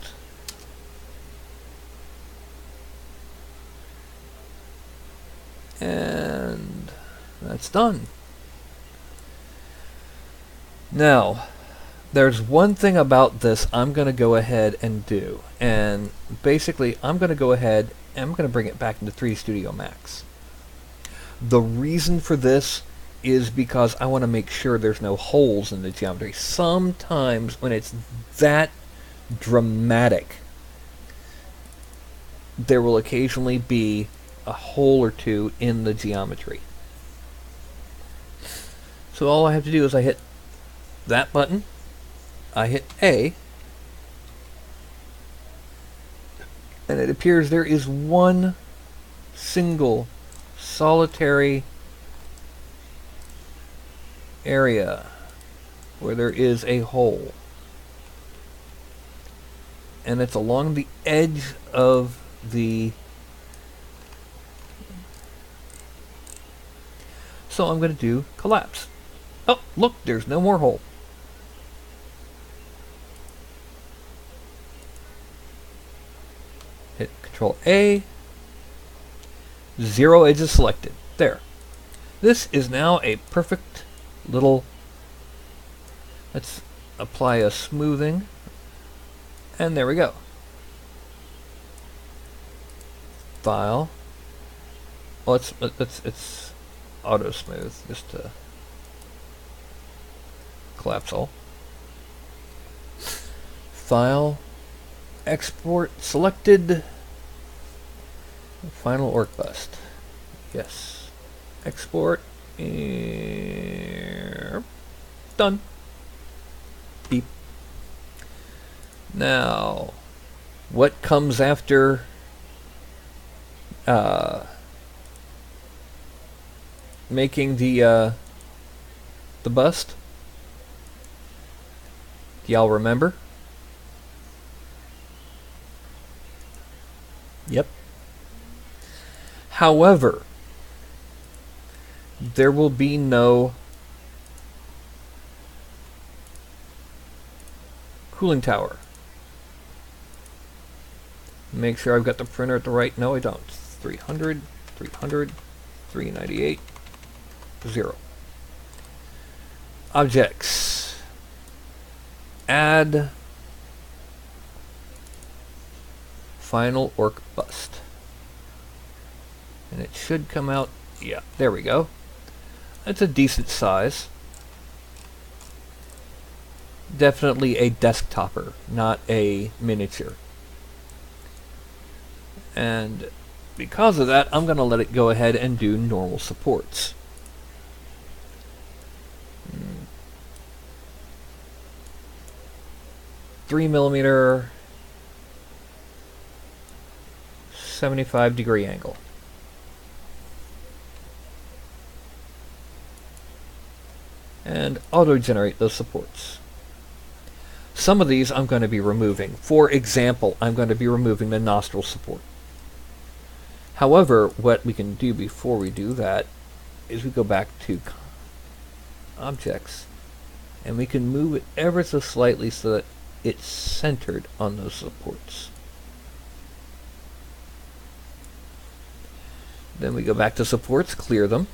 And that's done. Now, there's one thing about this I'm going to go ahead and do. And basically, I'm going to go ahead and I'm going to bring it back into 3D Studio Max. The reason for this is because I want to make sure there's no holes in the geometry. Sometimes when it's that dramatic, there will occasionally be a hole or two in the geometry. So all I have to do is I hit that button, I hit A, and it appears there is one single solitary area where there is a hole, and it's along the edge of the. So I'm going to do collapse. Oh, look, there's no more hole. Hit Control A. 0 edges selected. There. This is now a perfect little. Let's apply a smoothing. And there we go. File. Oh, it's auto smooth just to collapse all. File, export selected, final orc bust. Yes, export. Done. Beep. Now, what comes after? Making the bust. Do y'all remember? Yep. However, there will be no cooling tower. Make sure I've got the printer at the right. No, I don't. 300, 300, 398. 0. Objects. Add final orc bust. And it should come out. Yeah, there we go. That's a decent size. Definitely a desktopper, not a miniature. And because of that, I'm going to let it go ahead and do normal supports. 3mm 75-degree angle. And auto-generate those supports. Some of these I'm going to be removing. For example, I'm going to be removing the nostril support. However, what we can do before we do that is we go back to objects, and we can move it ever so slightly so that it's centered on those supports. Then we go back to supports, clear them,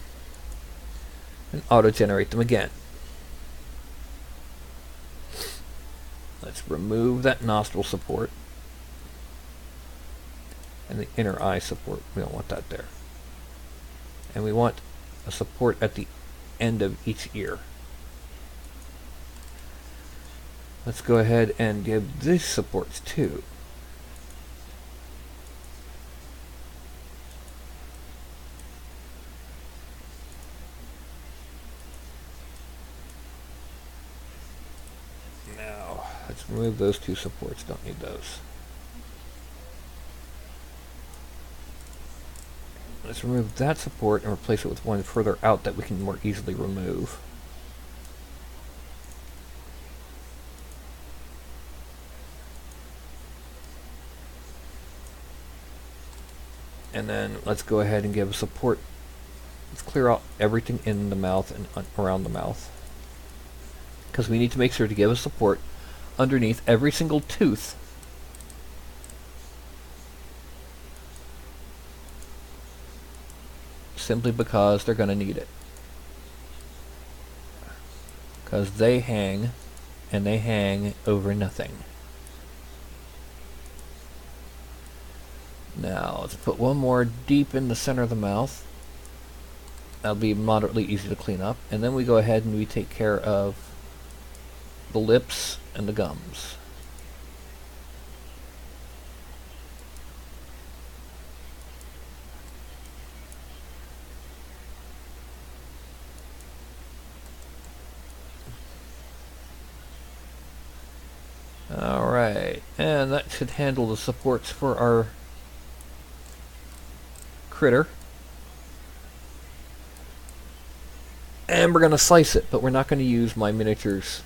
and auto-generate them again. Let's remove that nostril support and the inner eye support. We don't want that there. And we want a support at the end of each ear. Let's go ahead and give these supports too. Now, let's remove those two supports. Don't need those. Let's remove that support and replace it with one further out that we can more easily remove. And then let's go ahead and give support. Let's clear out everything in the mouth and around the mouth, because we need to make sure to give a support underneath every single tooth. Simply because they're going to need it. Because they hang, and they hang over nothing. Now, let's put one more deep in the center of the mouth. That'll be moderately easy to clean up. And then we go ahead and we take care of the lips and the gums. Alright, and that should handle the supports for our critter. And we're going to slice it, but we're not going to use my miniatures.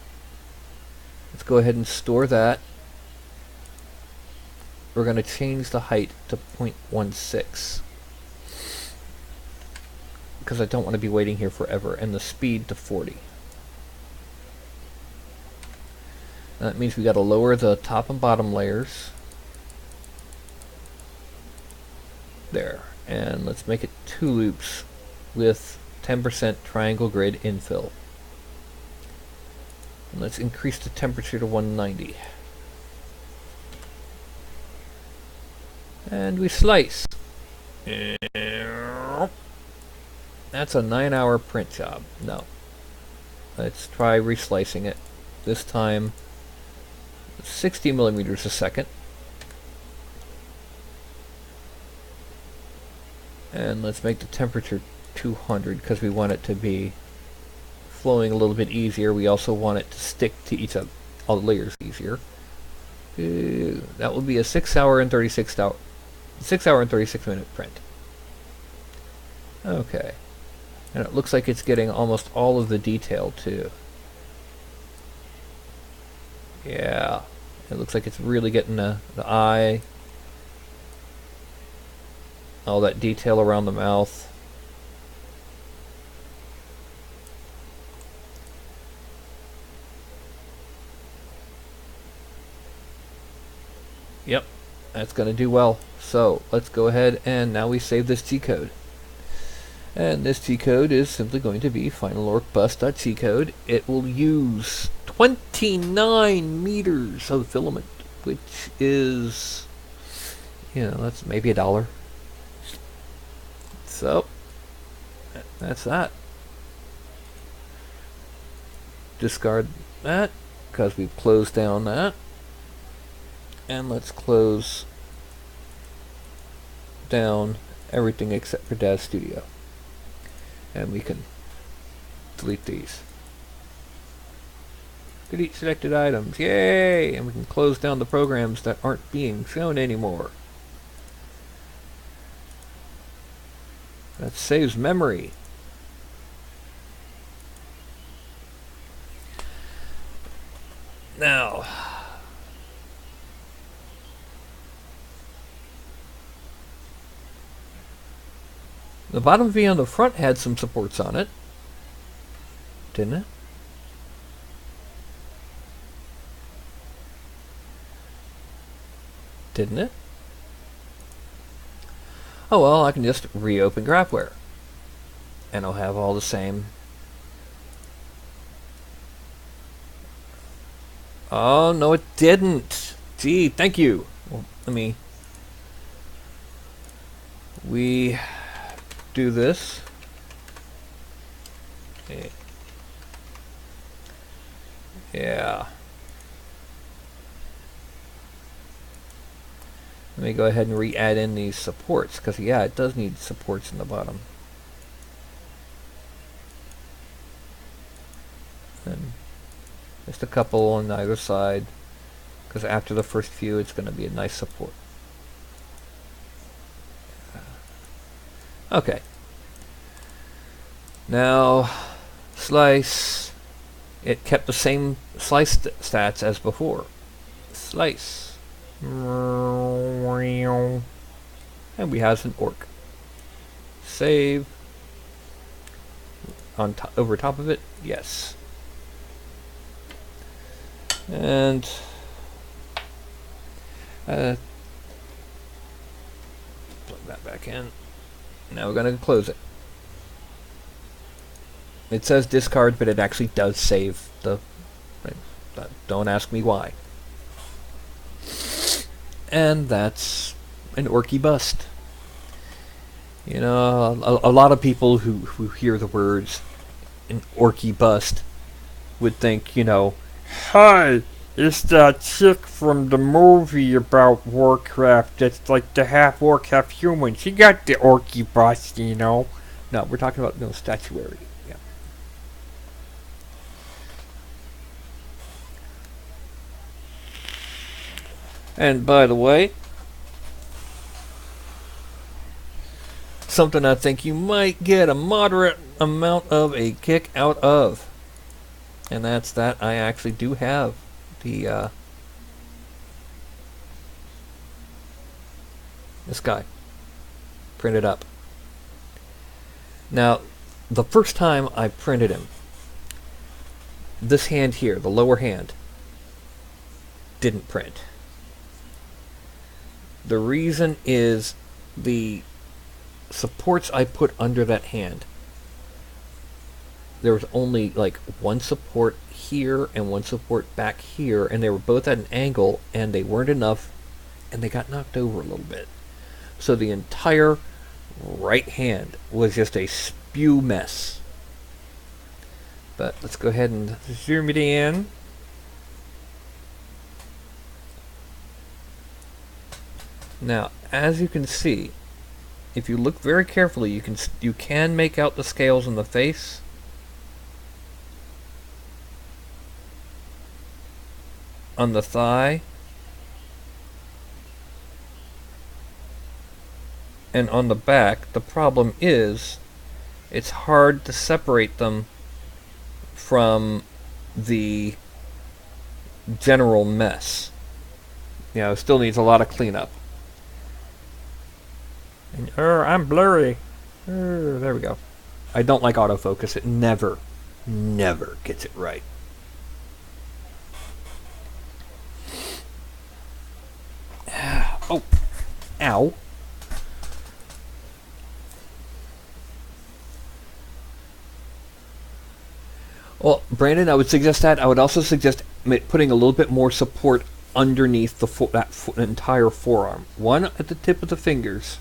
Let's go ahead and store that. We're going to change the height to 0.16. Because I don't want to be waiting here forever. And the speed to 40. That means we got to lower the top and bottom layers. There. And let's make it 2 loops with 10% triangle grid infill. And let's increase the temperature to 190. And we slice. That's a 9-hour print job. No. Let's try reslicing it. This time 60 millimeters a second. And let's make the temperature 200 because we want it to be flowing a little bit easier. We also want it to stick to each of all the layers easier. That will be a 6 hour and 36 minute print. Okay. And it looks like it's getting almost all of the detail too. Yeah. It looks like it's really getting the eye, all that detail around the mouth. Yep, that's going to do well. So let's go ahead and now we save this G-code. And this G-code is simply going to be finalorkbus.G-code. It will use 29 meters of filament, which is, that's maybe $1. So, that's that. Discard that, because we've closed down that. And let's close down everything except for Daz Studio. And we can delete these. Delete selected items. Yay! And we can close down the programs that aren't being shown anymore. That saves memory. Now, the bottom V on the front had some supports on it, didn't it? Didn't it? Oh well, I can just reopen Grapware, and I'll have all the same. Oh no, it didn't. Gee, thank you. Well, we do this. Yeah. Let me go ahead and re-add in these supports, because yeah, it does need supports in the bottom. And just a couple on either side, because after the first few it's going to be a nice support. Okay. Now, slice. It kept the same slice stats as before. Slice. And we have an orc. Save. On over top of it, yes. And plug that back in. Now we're going to close it. It says discard, but it actually does save the. Don't ask me why. And that's an orky bust. You know, a lot of people who hear the words an orky bust would think, you know, hi, it's that chick from the movie about Warcraft that's like the half orc, half human. She got the orky bust, you know. No, we're talking about no statuary. Yeah. And by the way, something I think you might get a moderate amount of a kick out of, and that's that I actually do have the this guy printed up. Now, the first time I printed him, this hand here, the lower hand, didn't print. The reason is the supports I put under that hand. There was only like one support here and one support back here, and they were both at an angle, and they weren't enough, and they got knocked over a little bit. So the entire right hand was just a spew mess. But let's go ahead and zoom it in. Now, as you can see, if you look very carefully, you can make out the scales on the face. On the thigh. And on the back. The problem is it's hard to separate them from the general mess. You know, it still needs a lot of cleanup. And, I'm blurry. There we go. I don't like autofocus. It never gets it right. Oh. Ow. Well, Brandon, I would suggest that. I would also suggest putting a little bit more support underneath the entire forearm. One at the tip of the fingers,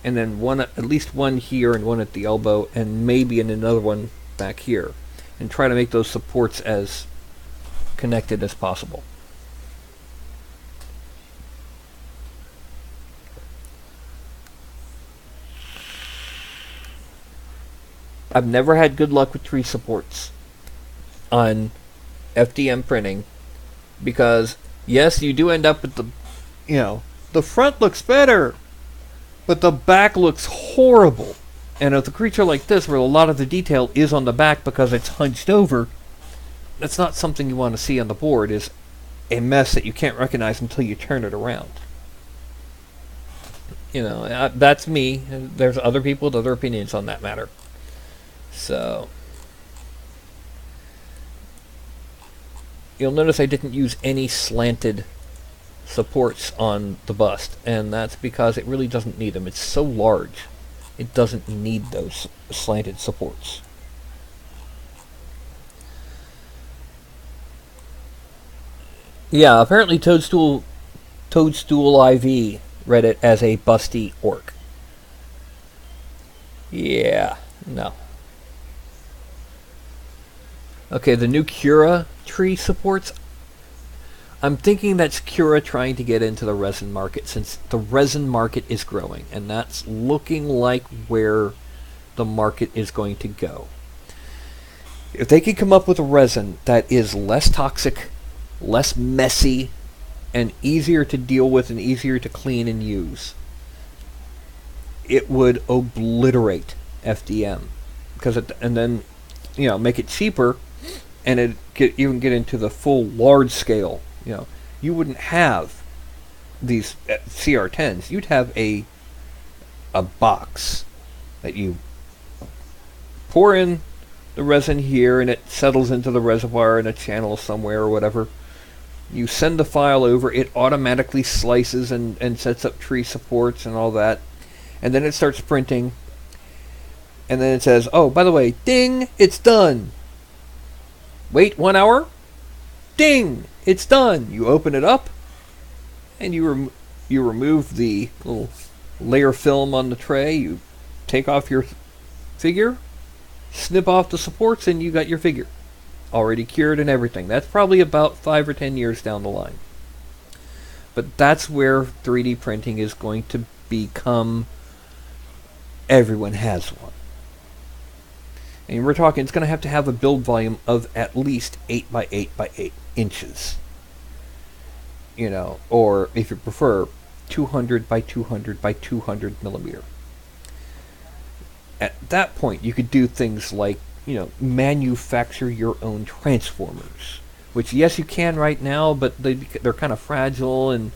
and then one at least one here and one at the elbow, and maybe another one back here, and try to make those supports as connected as possible. I've never had good luck with tree supports on FDM printing, because yes, you do end up with the front looks better, but the back looks horrible. And with a creature like this, where a lot of the detail is on the back because it's hunched over, that's not something you want to see on the board, is a mess that you can't recognize until you turn it around. You know, that's me. There's other people with other opinions on that matter. So, you'll notice I didn't use any slanted supports on the bust, and that's because it really doesn't need them. It's so large, it doesn't need those slanted supports. Yeah, apparently Toadstool IV read it as a busty orc. Yeah, no. Okay, the new Cura tree supports. I'm thinking that's Cura trying to get into the resin market, since the resin market is growing, and that's looking like where the market is going to go. If they can come up with a resin that is less toxic, less messy, and easier to deal with and easier to clean and use, it would obliterate FDM. And then, you know, make it cheaper, and it even get into the full large scale. You know, you wouldn't have these CR10s. You'd have a box that you pour in the resin here, and it settles into the reservoir in a channel somewhere or whatever. You send the file over, it automatically slices and sets up tree supports and all that. And then it starts printing. And then it says, oh, by the way, ding, it's done. Wait 1 hour. Ding, it's done. You open it up, and you remove the little layer film on the tray. You take off your figure, snip off the supports, and you got your figure. Already cured and everything. That's probably about 5 or 10 years down the line. But that's where 3D printing is going to become. Everyone has one. And we're talking, it's going to have a build volume of at least 8 by 8 by 8 inches. You know, or if you prefer, 200 by 200 by 200 millimeter. At that point, you could do things like, you know, manufacture your own transformers. Which, yes, you can right now, but they're kind of fragile, and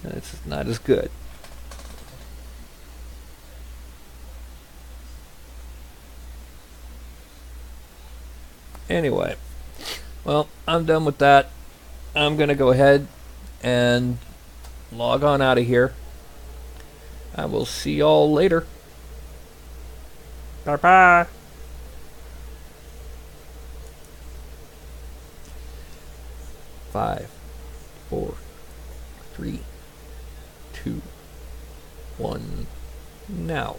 you know, it's not as good. Anyway, well, I'm done with that. I'm going to go ahead and log on out of here. I will see y'all later. Bye-bye. 5, 4, 3, 2, 1, now.